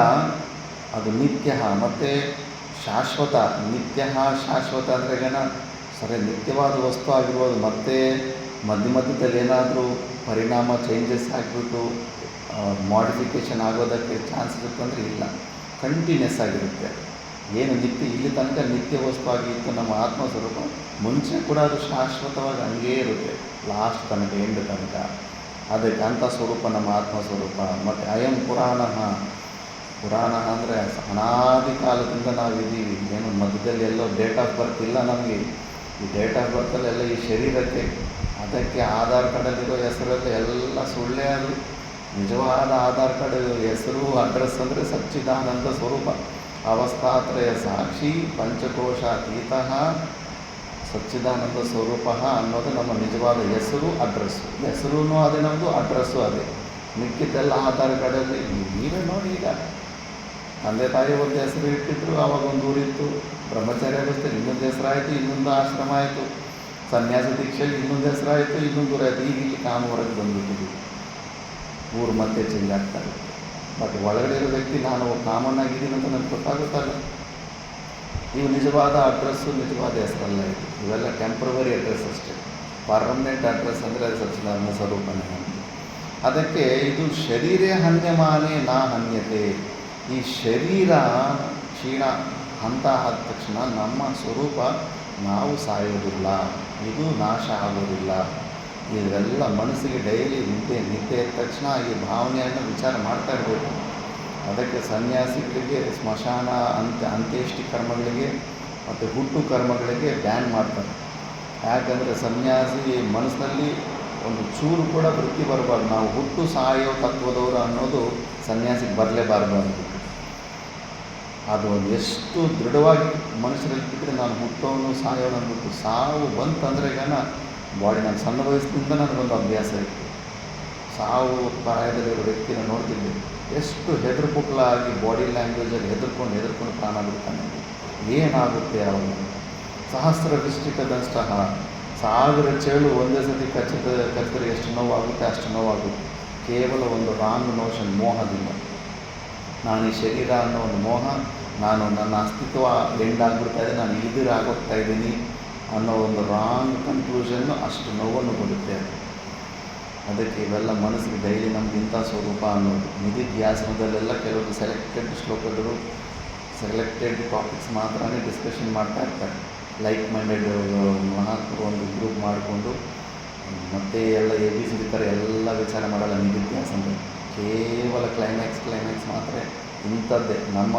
ಅದು ನಿತ್ಯ ಮತ್ತು ಶಾಶ್ವತ. ನಿತ್ಯ ಶಾಶ್ವತ ಅಂದ್ರೆಗೇನ ಸರಿ ನಿತ್ಯವಾದ ವಸ್ತು ಆಗಿರ್ಬೋದು. ಮತ್ತು ಮಧ್ಯದಲ್ಲಿ ಏನಾದರೂ ಪರಿಣಾಮ ಚೇಂಜಸ್ ಆಗಿಬಿಟ್ಟು ಮಾಡಿಫಿಕೇಷನ್ ಆಗೋದಕ್ಕೆ ಚಾನ್ಸ್ ಇರುತ್ತಂದರೆ ಇಲ್ಲ, ಕಂಟಿನ್ಯೂಸ್ ಆಗಿರುತ್ತೆ. ಏನು ನಿತ್ಯ ಇಲ್ಲಿ ತನಕ ನಿತ್ಯ ವಸ್ತು ಆಗಿತ್ತು ನಮ್ಮ ಆತ್ಮಸ್ವರೂಪ, ಮುಂಚೆ ಕೂಡ ಅದು ಶಾಶ್ವತವಾಗಿ ಹಂಗೇ ಇರುತ್ತೆ ಲಾಸ್ಟ್ ತನಕ, ಎಂಡ್ ತನಕ. ಅದಕ್ಕೆ ಅಂಥ ಸ್ವರೂಪ ನಮ್ಮ ಆತ್ಮಸ್ವರೂಪ. ಮತ್ತು ಅಯಂ ಪುರಾಣ ಅಂದರೆ ಅನಾದಿ ಕಾಲದಿಂದ ನಾವಿದ್ದೀವಿ. ಏನು ಮಧ್ಯದಲ್ಲಿ ಎಲ್ಲೋ ಡೇಟ್ ಆಫ್ ಬರ್ತ್ ಇಲ್ಲ ನಮಗೆ. ಈ ಡೇಟ್ ಆಫ್ ಬರ್ತಲ್ಲೆಲ್ಲ ಈ ಶರೀರಕ್ಕೆ, ಅದಕ್ಕೆ ಆಧಾರ್ ಕಾರ್ಡಲ್ಲಿರೋ ಹೆಸರಲ್ಲಿ ಎಲ್ಲ ಸುಳ್ಳೇ. ಅದು ನಿಜವಾದ ಆಧಾರ್ ಕಾರ್ಡ್ ಹೆಸರು ಅಡ್ರೆಸ್ ಅಂದರೆ ಸಚ್ಚಿದಾನಂದ ಸ್ವರೂಪ, ಅವಸ್ಥಾತ್ರಯ ಸಾಕ್ಷಿ, ಪಂಚಕೋಶಾತೀತ ಸಚ್ಚಿದಾನಂದ ಸ್ವರೂಪ ಅನ್ನೋದು ನಮ್ಮ ನಿಜವಾದ ಹೆಸರು ಅಡ್ರೆಸ್ಸು. ಹೆಸರೂ ಅದೇ ನಮ್ಮದು, ಅಡ್ರೆಸ್ಸು ಅದೇ. ಮಿಕ್ಕಿದ್ದೆಲ್ಲ ಆಧಾರ್ ಕಾರ್ಡಲ್ಲಿ ನೀವೇ ನೋಡಿ. ಈಗ ತಂದೆ ತಾಯಿ ಒಂದು ಹೆಸರು ಇಟ್ಟಿದ್ರು, ಆವಾಗ ಒಂದು ಊರಿತ್ತು. ಬ್ರಹ್ಮಚಾರ್ಯ ಅವಸ್ಥೆ ಇನ್ನೊಂದು ಹೆಸರಾಯಿತು, ಇನ್ನೊಂದು ಆಶ್ರಮ ಆಯಿತು. ಸನ್ಯಾಸ ದೀಕ್ಷೆಯಲ್ಲಿ ಇನ್ನೊಂದು ಹೆಸರಾಯಿತು, ಇನ್ನೊಂದು ಊರಾಯಿತು. ಈಗ ಇಲ್ಲಿ ಕಾಮವರೆಗೆ ಬಂದುಬಿಟ್ಟಿದ್ದೀವಿ. ಊರು ಮತ್ತೆ ಚೇಂಜ್ ಆಗ್ತಾರೆ. ಬಟ್ ಒಳಗಡೆ ಇರೋ ವ್ಯಕ್ತಿ ನಾನು ಕಾಮನ್ ಆಗಿದ್ದೀನಿ ಅಂತ ನನಗೆ ಗೊತ್ತಾಗುತ್ತಲ್ಲ. ಇವು ನಿಜವಾದ ಅಡ್ರೆಸ್ಸು, ನಿಜವಾದ ಹೆಸರಲ್ಲ. ಇವೆಲ್ಲ ಟೆಂಪ್ರವರಿ ಅಡ್ರೆಸ್ ಅಷ್ಟೇ. ಪರ್ಮನೆಂಟ್ ಅಡ್ರೆಸ್ ಅಂದರೆ ಅದು ಸಚ್ಚಿದಾನಂದ ಸ್ವರೂಪನೇ ನಮ್ಮದು. ಅದಕ್ಕೆ ಇದು ಶರೀರೇ ಹನ್ಯಮಾನೇ ನಾ ಹನ್ಯತೆ. ಈ ಶರೀರ ಕ್ಷೀಣ ಅಂತ ಆದ ತಕ್ಷಣ ನಮ್ಮ ಸ್ವರೂಪ ನಾವು ಸಾಯೋದಿಲ್ಲ, ಇದು ನಾಶ ಆಗೋದಿಲ್ಲ. ಇದೆಲ್ಲ ಮನಸ್ಸಿಗೆ ಡೈಲಿ ನಿದ್ದೆ ಇದ್ದ ತಕ್ಷಣ ಈ ಭಾವನೆಯನ್ನು ವಿಚಾರ ಮಾಡ್ತಾ ಇರಬೇಕು. ಅದಕ್ಕೆ ಸನ್ಯಾಸಿಗಳಿಗೆ ಸ್ಮಶಾನ ಅಂತ್ಯೇಷ್ಟಿ ಕರ್ಮಗಳಿಗೆ ಮತ್ತು ಹುಟ್ಟು ಕರ್ಮಗಳಿಗೆ ಬ್ಯಾನ್ ಮಾಡ್ತಾರೆ. ಯಾಕಂದರೆ ಸನ್ಯಾಸಿ ಮನಸ್ಸಿನಲ್ಲಿ ಒಂದು ಚೂರು ಕೂಡ ವೃತ್ತಿ ಬರಬಾರ್ದು. ನಾವು ಹುಟ್ಟು ಸಾಯೋ ತತ್ವದವರು ಅನ್ನೋದು ಸನ್ಯಾಸಿಗೆ ಬರಲೇಬಾರ್ದು ಅಂದ್ಬಿಟ್ಟು. ಅದು ಎಷ್ಟು ದೃಢವಾಗಿ ಮನುಷ್ಯರಲ್ಲಿ ಬಿಟ್ಟರೆ ನಾನು ಹುಟ್ಟೋನು ಸಾಯೋನು ಅಂದ್ಬಿಟ್ಟು ಸಾವು ಬಂತಂದರೆ ಬಾಡಿ, ನಾನು ಸಣ್ಣ ವಯಸ್ಸಿನಿಂದ ನನಗೊಂದು ಅಭ್ಯಾಸ ಇತ್ತು. ಸಾವು ಪ್ರಾಯದಲ್ಲಿರೋ ವ್ಯಕ್ತಿನ ನೋಡ್ತಿದ್ದೆ, ಎಷ್ಟು ಹೆದರ್ಪುಕ್ಲಾಗಿ ಬಾಡಿ ಲ್ಯಾಂಗ್ವೇಜಲ್ಲಿ ಹೆದರ್ಕೊಂಡು ಪ್ರಾಣ ಬಿಡ್ತಾನೆ. ಏನಾಗುತ್ತೆ ಅವನು? ಸಹಸ್ರ ವಿಷ್ಟಿಕದಂಷ್ಟ 1000 ಚೇಳು ಒಂದೇ ಸತಿ ಕಚ್ಚಿದ್ರೆ ಎಷ್ಟು ನೋವಾಗುತ್ತೆ ಅಷ್ಟು ನೋವಾಗುತ್ತೆ. ಕೇವಲ ಒಂದು ರಾಂಗ್ ನೋಷನ್, ಮೋಹದಿಂದ. ನಾನು ಈ ಶರೀರ ಅನ್ನೋ ಒಂದು ಮೋಹ, ನಾನು ನನ್ನ ಅಸ್ತಿತ್ವ ಎಂಡಾಗ್ಬಿಡ್ತಾ ಇದೆ, ನಾನು ಇದಿರಾಗೋಗ್ತಾ ಇದ್ದೀನಿ ಅನ್ನೋ ಒಂದು ರಾಂಗ್ ಕನ್ಕ್ಲೂಷನ್ನು ಅಷ್ಟು ನೋವನ್ನು ಕೊಡುತ್ತೆ. ಅದಕ್ಕೆ ಇವೆಲ್ಲ ಮನಸ್ಸಿಗೆ ಡೈಲಿ ನಮ್ಗೆ ಇಂಥ ಸ್ವರೂಪ ಅನ್ನೋದು. ನಿಧಿಧ್ಯಾಸನದಲ್ಲೆಲ್ಲ ಕೆಲವೊಂದು ಸೆಲೆಕ್ಟೆಡ್ ಶ್ಲೋಕಗಳು, ಸೆಲೆಕ್ಟೆಡ್ ಟಾಪಿಕ್ಸ್ ಮಾತ್ರನೇ ಡಿಸ್ಕಷನ್ ಮಾಡ್ತಾ ಇರ್ತಾರೆ. ಲೈಕ್ ಮೈಂಡೆಡ್ ಮಹಾತ್ಮರು ಒಂದು ಗ್ರೂಪ್ ಮಾಡಿಕೊಂಡು ಮತ್ತೆ ಎಲ್ಲ ABCD ಥರ ಎಲ್ಲ ವಿಚಾರ ಮಾಡಲ್ಲ ನಿಧಿಧ್ಯಾಸನದಲ್ಲಿ. ಕೇವಲ ಕ್ಲೈಮ್ಯಾಕ್ಸ್ ಮಾತ್ರ ಇಂಥದ್ದೇ ನಮ್ಮ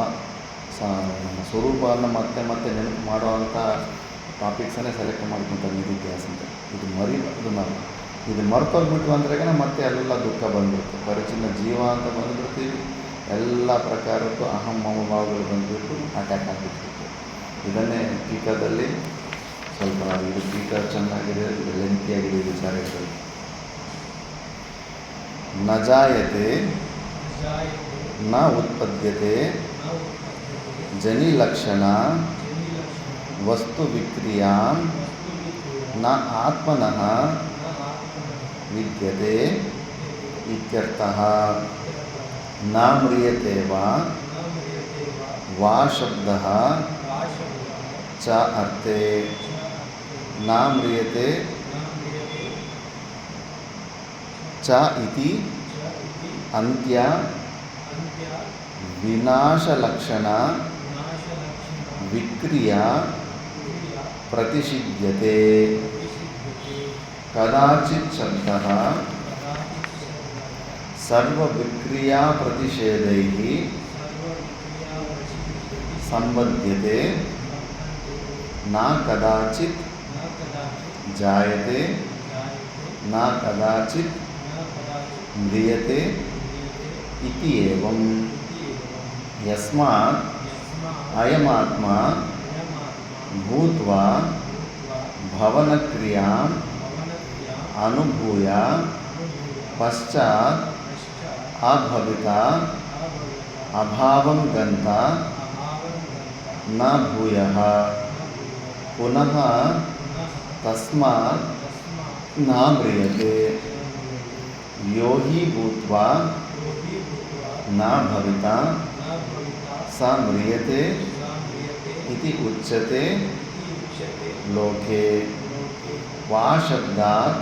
ಸ್ವರೂಪವನ್ನು ಮತ್ತೆ ನೆನಪು ಮಾಡುವಂಥ ಟಾಪಿಕ್ಸನ್ನೇ ಸೆಲೆಕ್ಟ್ ಮಾಡ್ಕೊತಾರೆ ನಿಧಿಧ್ಯಾಸನದಲ್ಲಿ. ಇದು ಮರಿಬಾರ್ದು ನಾವು. ಇದು ಮರ್ತೋಗ್ಬಿಟ್ವು ಅಂದ್ರಾಗ ಮತ್ತೆ ಎಲ್ಲ ದುಃಖ ಬಂದ್ಬಿಡುತ್ತೆ. ಪರಿಚಿನ್ನ ಜೀವ ಅಂತ ಬಂದುಬಿಡ್ತೀವಿ. ಎಲ್ಲ ಪ್ರಕಾರಕ್ಕೂ ಅಹಂ ಮಮಭಾವಗಳು ಬಂದುಬಿಟ್ಟು ಅಟ್ಯಾಕ್ ಆಗಿಬಿಡ್ತೀವಿ. ಇದನ್ನೇ ಟೀಕಾದಲ್ಲಿ ಸ್ವಲ್ಪ ಇದು ಟೀಕಾ ಚೆನ್ನಾಗಿದೆ, ಲೆಂತಿಯಾಗಿದೆ ವಿಚಾರಗಳು. ನ ಜಾಯತೆ ನ ಉತ್ಪದ್ಯತೆ ಜನಿಲಕ್ಷಣ ವಸ್ತು ವಿಕ್ರಿಯಾ ನ ಆತ್ಮನಃ ವಿದ್ಯತೆ ಇತ್ಯರ್ಥಃ. ನ ಮ್ರಿಯತೆ ವಾ ಶಬ್ದಃ ಚ ಅರ್ಥೇ. ನ ಮ್ರಿಯತೆ ಚ ಇತಿ ಅಂತ್ಯ ವಿನಾಶಲಕ್ಷಣ ವಿಕ್ರಿಯಾ ಪ್ರತಿಷಿಧ್ಯತೆ. ಕದಾಚಿತ್ ಶಬ್ದಃ ಸರ್ವವಿಕ್ರಿಯಾ ಪ್ರತಿಷೇಧೈಃ ಸಂಬಧ್ಯತೆ. ನ ಕದಾಚಿತ್ ಜಾಯತೆ न कदाचित् म्रियते इति एवं यस्मात् अयमात्मा भूत्वा भवनक्रियाम् अनुभूय पश्चात् अभविता अभावं गन्ता न भूयः पुनः तस्मात् न म्रियते यो हि भूत्वा न भविता स म्रियते इति उच्यते लोके वा शब्दात्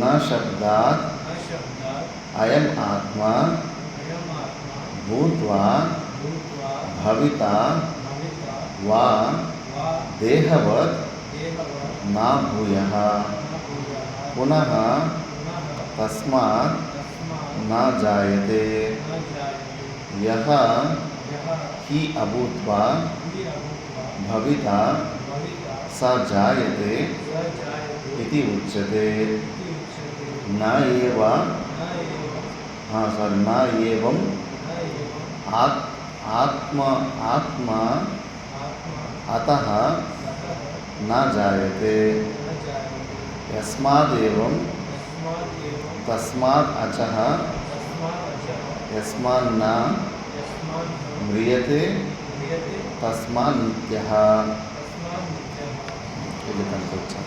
न शब्दात् अयम् आत्मा भूत्वा भविता वा देहवत् न भूयः पुनः तस्मात् न जायते यः हि अभूत्वा भविता स जायते इति उच्यते न एव न एवं आत्मा अतः न जायते यस्मादेवं तस्मात् अचः यस्मान्न म्रियते तस्मात् नित्यः ఇది కనుకొచ్చాం.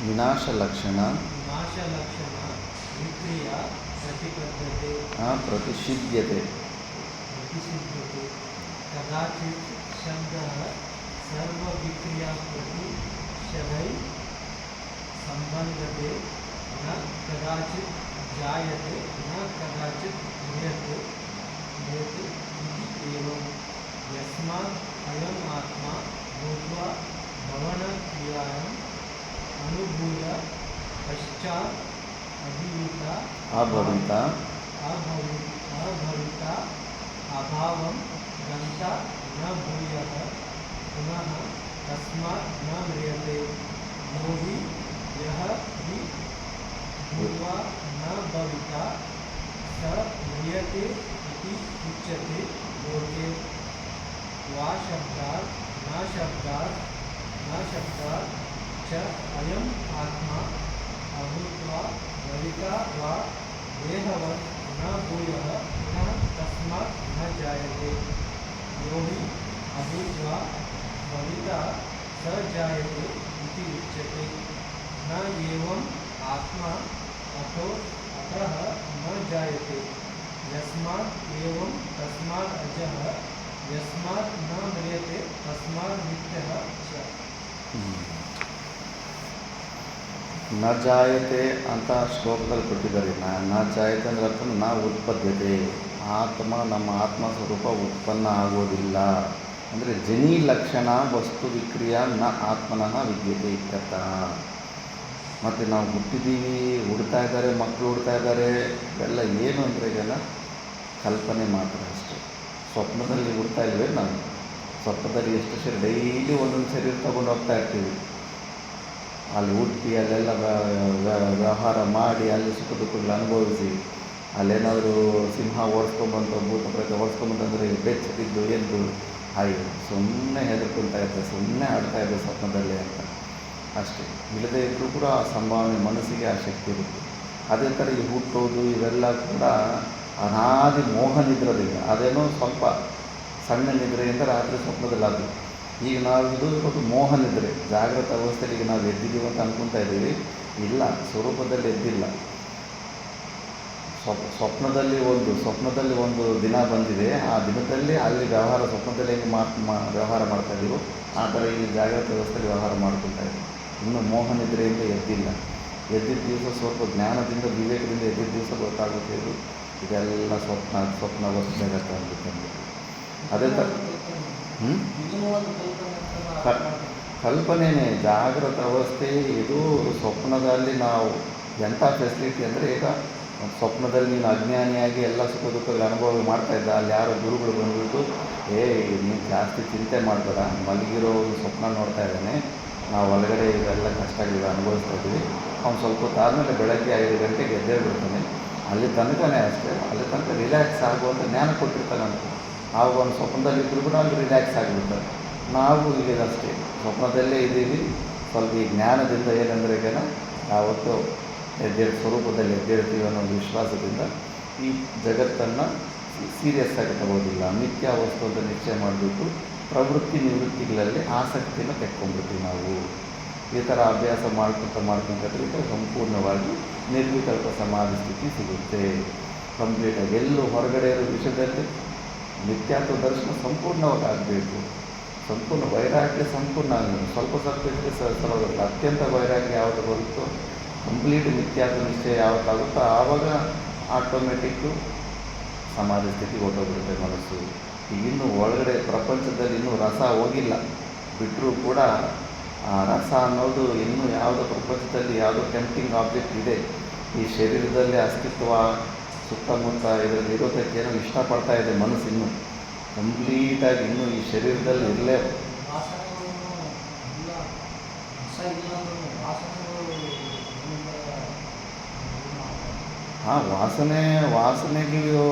विनाशलक्षण प्रतिषिध्यते कदाचित् शब्दः सर्वविक्रियाप्रतिषदै सम्बन्धते न कदाचित् जायते न कदाचित् म्रियते इति एवं यस्मात् अयम् आत्मा भूत्वा भवनक्रियायाम् अनुभूय पश्चात् अभविता अभावं गन्ता न भूयः पुनः तस्मात् न म्रियते यो हि यः हि भूत्वा न भविता स म्रियते इति उच्यते लोके वा शब्दात् न शब्दात् च अयम् आत्मा अभूत्वा भविता वा देहवत् न भूयः पुनः तस्मात् न जायते यो हि अभूत्वा भविता स जायते इति उच्यते न एवम् आत्मा अतः न जायते यस्मात् एवं तस्मात् अजः यस्मात् न म्रियते तस्मात् नित्यः च ನ ಜಾಯತೆ ಅಂತ ಶ್ಲೋಕದಲ್ಲಿ ಕೊಟ್ಟಿದ್ದಾರೆ. ನ ಜಾಯತೆ ಅಂದರೆ ಅರ್ಥ ನ ಉತ್ಪದ್ಯತೆ. ನಮ್ಮ ಆತ್ಮ ಸ್ವರೂಪ ಉತ್ಪನ್ನ ಆಗೋದಿಲ್ಲ ಅಂದರೆ ಜನಿ ಲಕ್ಷಣ ವಸ್ತು ವಿಕ್ರಿಯ ನ ಆತ್ಮನಃ ವಿದ್ಯತೆ ಇತ್ಯರ್ಥ. ಮತ್ತು ನಾವು ಹುಟ್ಟಿದ್ದೀವಿ, ಹುಡ್ತಾ ಇದ್ದಾರೆ, ಮಕ್ಕಳು ಹುಡ್ತಾ ಇದ್ದಾರೆ, ಇವೆಲ್ಲ ಏನು ಅಂದರೆ ಇದೆಲ್ಲ ಕಲ್ಪನೆ ಮಾತ್ರ ಅಷ್ಟೇ. ಸ್ವಪ್ನದಲ್ಲಿ ಹುಡ್ತಾ ಇಲ್ವೇ ನಾವು? ಸ್ವಪ್ನದಲ್ಲಿ ಎಷ್ಟು ಸರಿ ಡೈಲಿ ಒಂದೊಂದು ಶರೀರ ತೊಗೊಂಡು ಹೋಗ್ತಾ ಇರ್ತೀವಿ. ಅಲ್ಲಿ ಹುಟ್ಟಿ ಅಲ್ಲೆಲ್ಲ ವ್ಯವಹಾರ ಮಾಡಿ ಅಲ್ಲಿ ಸುಖ ದುಃಖಗಳು ಅನುಭವಿಸಿ ಅಲ್ಲೇನಾದರೂ ಸಿಂಹ ಓಡಿಸ್ಕೊಂಬಂತು, ಭೂತ ಪ್ರೇತ ಓಡಿಸ್ಕೊಂಬಂತಂದರೆ ಬೆಚ್ಚಬಿದ್ದು ಎದ್ದು ಹಾಗೆ ಸುಮ್ಮನೆ ಹೆದರ್ಕೊಳ್ತಾ ಇರ್ತಾರೆ, ಸುಮ್ಮನೆ ಆಡ್ತಾ ಇದ್ದೆ ಸ್ವಪ್ನದಲ್ಲಿ ಅಂತ ಅಷ್ಟೇ. ಇಲ್ಲದೇ ಇದ್ದರೂ ಕೂಡ ಆ ಸಂಭಾವನೆ ಮನಸ್ಸಿಗೆ ಆ ಶಕ್ತಿ ಇರುತ್ತೆ. ಅದೇ ಥರ ಈ ಹುಟ್ಟೋದು ಇವೆಲ್ಲ ಕೂಡ ಅನಾದಿ ಮೋಹ ನಿದ್ರದಿಂದ, ಅದೇನೋ ಸ್ವಲ್ಪ ಸಣ್ಣ ನಿದ್ರೆಯಿಂದ ರಾತ್ರಿ ಸ್ವಪ್ನದಲ್ಲಿ ಅದು. ಈಗ ನಾವು ಇದು ಮೋಹ ನಿದ್ರೆ, ಜಾಗೃತ ಅವಸ್ಥೆಯಲ್ಲಿ ಈಗ ನಾವು ಎದ್ದಿದ್ದೀವಿ ಅಂತ ಅಂದ್ಕೊತಾ ಇದ್ದೀವಿ. ಇಲ್ಲ, ಸ್ವರೂಪದಲ್ಲಿ ಎದ್ದಿಲ್ಲ. ಸ್ವಪ್ನದಲ್ಲಿ ಒಂದು ದಿನ ಬಂದಿದೆ, ಆ ದಿನದಲ್ಲಿ ಅಲ್ಲಿ ವ್ಯವಹಾರ ಸ್ವಪ್ನದಲ್ಲಿ ಹೆಂಗೆ ವ್ಯವಹಾರ ಮಾಡ್ತಾಯಿದ್ದೀವೋ ಆ ಥರ ಇಲ್ಲಿ ಜಾಗೃತ ವ್ಯವಸ್ಥೆಯಲ್ಲಿ ವ್ಯವಹಾರ ಮಾಡ್ಕೊತಾ ಇದ್ದೀವಿ. ಇನ್ನೂ ಮೋಹ ನಿದ್ರೆಯಿಂದ ಎದ್ದಿಲ್ಲ. ಎದ್ದಿದ್ದ ದಿವಸ ಸ್ವಲ್ಪ ಜ್ಞಾನದಿಂದ ವಿವೇಕದಿಂದ ಎದ್ದಿದ್ದ ದಿವಸ ಗೊತ್ತಾಗುತ್ತೆ ಇದು ಇದೆಲ್ಲ ಸ್ವಪ್ನ ವಸ್ತು ಜಗತ್ತು ಅಂದ್ಬಿಟ್ಟು. ಅದೇ ಥರ ಕಲ್ಪನೆಯೇ ಜಾಗೃತ ಅವಸ್ಥೆ. ಇದು ಸ್ವಪ್ನದಲ್ಲಿ ನಾವು ಎಂಥ ಫೆಸಿಲಿಟಿ ಅಂದರೆ, ಈಗ ಸ್ವಪ್ನದಲ್ಲಿ ನೀನು ಅಜ್ಞಾನಿಯಾಗಿ ಎಲ್ಲ ಸುಖ ದುಃಖಗಳ ಅನುಭವ ಮಾಡ್ತಾಯಿದ್ದ, ಅಲ್ಲಿ ಯಾರೋ ಗುರುಗಳು ಬಂದುಬಿಟ್ಟು ನೀನು ಜಾಸ್ತಿ ಚಿಂತೆ ಮಾಡಬೇಡ, ಮಲಗಿರೋ ಸ್ವಪ್ನ ನೋಡ್ತಾ ಇದ್ದಾನೆ, ನಾವು ಒಳಗಡೆ ಇವೆಲ್ಲ ಕಷ್ಟಗಳಿಗೆ ಅನುಭವಿಸ್ತಾ ಇದ್ದೀವಿ, ಅವ್ನು ಸ್ವಲ್ಪ ಹೊತ್ತಾದಮೇಲೆ ಬೆಳಗ್ಗೆ 5 ಗಂಟೆಗೆ ಎದ್ದೇ ಬಿಡ್ತಾನೆ, ಅಲ್ಲಿ ತನಕನೇ ಅಷ್ಟೇ, ಅಲ್ಲಿ ತನಕ ರಿಲ್ಯಾಕ್ಸ್ ಆಗುವಂಥ ಜ್ಞಾನ ಕೊಟ್ಟಿರ್ತಾನಂತ. ಆವಾಗ ಒಂದು ಸ್ವಪ್ನದಲ್ಲಿದ್ದರೂ ಕೂಡ ಅಲ್ಲಿ ರಿಲ್ಯಾಕ್ಸ್ ಆಗಿಬಿಡ್ತಾರೆ. ನಾವು ಇಲ್ಲಿದಷ್ಟೇ ಸ್ವಪ್ನದಲ್ಲೇ ಇದ್ದೀವಿ. ಸ್ವಲ್ಪ ಈ ಜ್ಞಾನದಿಂದ ಏನಂದರೆ ಈಗ ಯಾವತ್ತೂ ಸ್ವರೂಪದಲ್ಲಿ ಎದ್ದೇಳ್ತೀವಿ ಅನ್ನೋ ಒಂದು ವಿಶ್ವಾಸದಿಂದ ಈ ಜಗತ್ತನ್ನು ಸೀರಿಯಸ್ ಆಗಿ ತಗೋದಿಲ್ಲ. ಮಿಥ್ಯಾ ವಸ್ತು ಅಂತ ನಿಶ್ಚಯ ಮಾಡಿಬಿಟ್ಟು ಪ್ರವೃತ್ತಿ ನಿವೃತ್ತಿಗಳಲ್ಲಿ ಆಸಕ್ತಿಯನ್ನು ತೆಕ್ಕೊಂಡ್ಬಿಡ್ತೀವಿ ನಾವು. ಈ ಥರ ಅಭ್ಯಾಸ ಮಾಡ್ಕೊಂಡ್ರೆ ಸಂಪೂರ್ಣವಾಗಿ ನಿರ್ವಿಕಲ್ಪ ಸಮಾಧಿ ಸ್ಥಿತಿ ಸಿಗುತ್ತೆ. ಕಂಪ್ಲೀಟಾಗಿ ಎಲ್ಲೂ ಹೊರಗಡೆ ಇರೋ ವಿಷಯದಲ್ಲಿ ನಿತ್ಯಾತ್ವ ದರ್ಶನ ಸಂಪೂರ್ಣವಾಗಿ ಆಗಬೇಕು. ಸಂಪೂರ್ಣ ವೈರಾಗ್ಯ ಸಂಪೂರ್ಣ ಆಗಬೇಕು. ಸ್ವಲ್ಪ ಇದ್ದರೆ ಸಲೋಗುತ್ತೆ. ಅತ್ಯಂತ ವೈರಾಗ್ಯ ಯಾವುದು ಬರುತ್ತೋ, ಕಂಪ್ಲೀಟ್ ನಿತ್ಯಾತ್ವ ನಿಶ್ಚಯ ಯಾವತ್ತಾಗುತ್ತೋ ಆವಾಗ ಆಟೋಮೆಟಿಕ್ಕು ಸಮಾಧಿ ಸ್ಥಿತಿ ಹೊರಟೋಗ್ಬಿಡುತ್ತೆ ಮನಸ್ಸು. ಈಗಿನ್ನೂ ಒಳಗಡೆ ಪ್ರಪಂಚದಲ್ಲಿ ಇನ್ನೂ ರಸ ಹೋಗಿಲ್ಲ, ಬಿಟ್ಟರೂ ಕೂಡ ಆ ರಸ ಅನ್ನೋದು ಇನ್ನೂ ಯಾವುದೋ ಪ್ರಪಂಚದಲ್ಲಿ ಯಾವುದೋ ಟೆಂಪ್ಟಿಂಗ್ ಆಬ್ಜೆಕ್ಟ್ ಇದೆ. ಈ ಶರೀರದಲ್ಲಿ ಅಸ್ತಿತ್ವ ಸುತ್ತಮುತ್ತ ಇದರಲ್ಲಿ ಇರೋದಕ್ಕೆ ಏನೋ ಇಷ್ಟಪಡ್ತಾ ಇದೆ ಮನಸ್ಸು. ಇನ್ನೂ ಕಂಪ್ಲೀಟಾಗಿ ಇನ್ನೂ ಈ ಶರೀರದಲ್ಲಿ ಇರಲೇ ವಾಸನೆಗೆ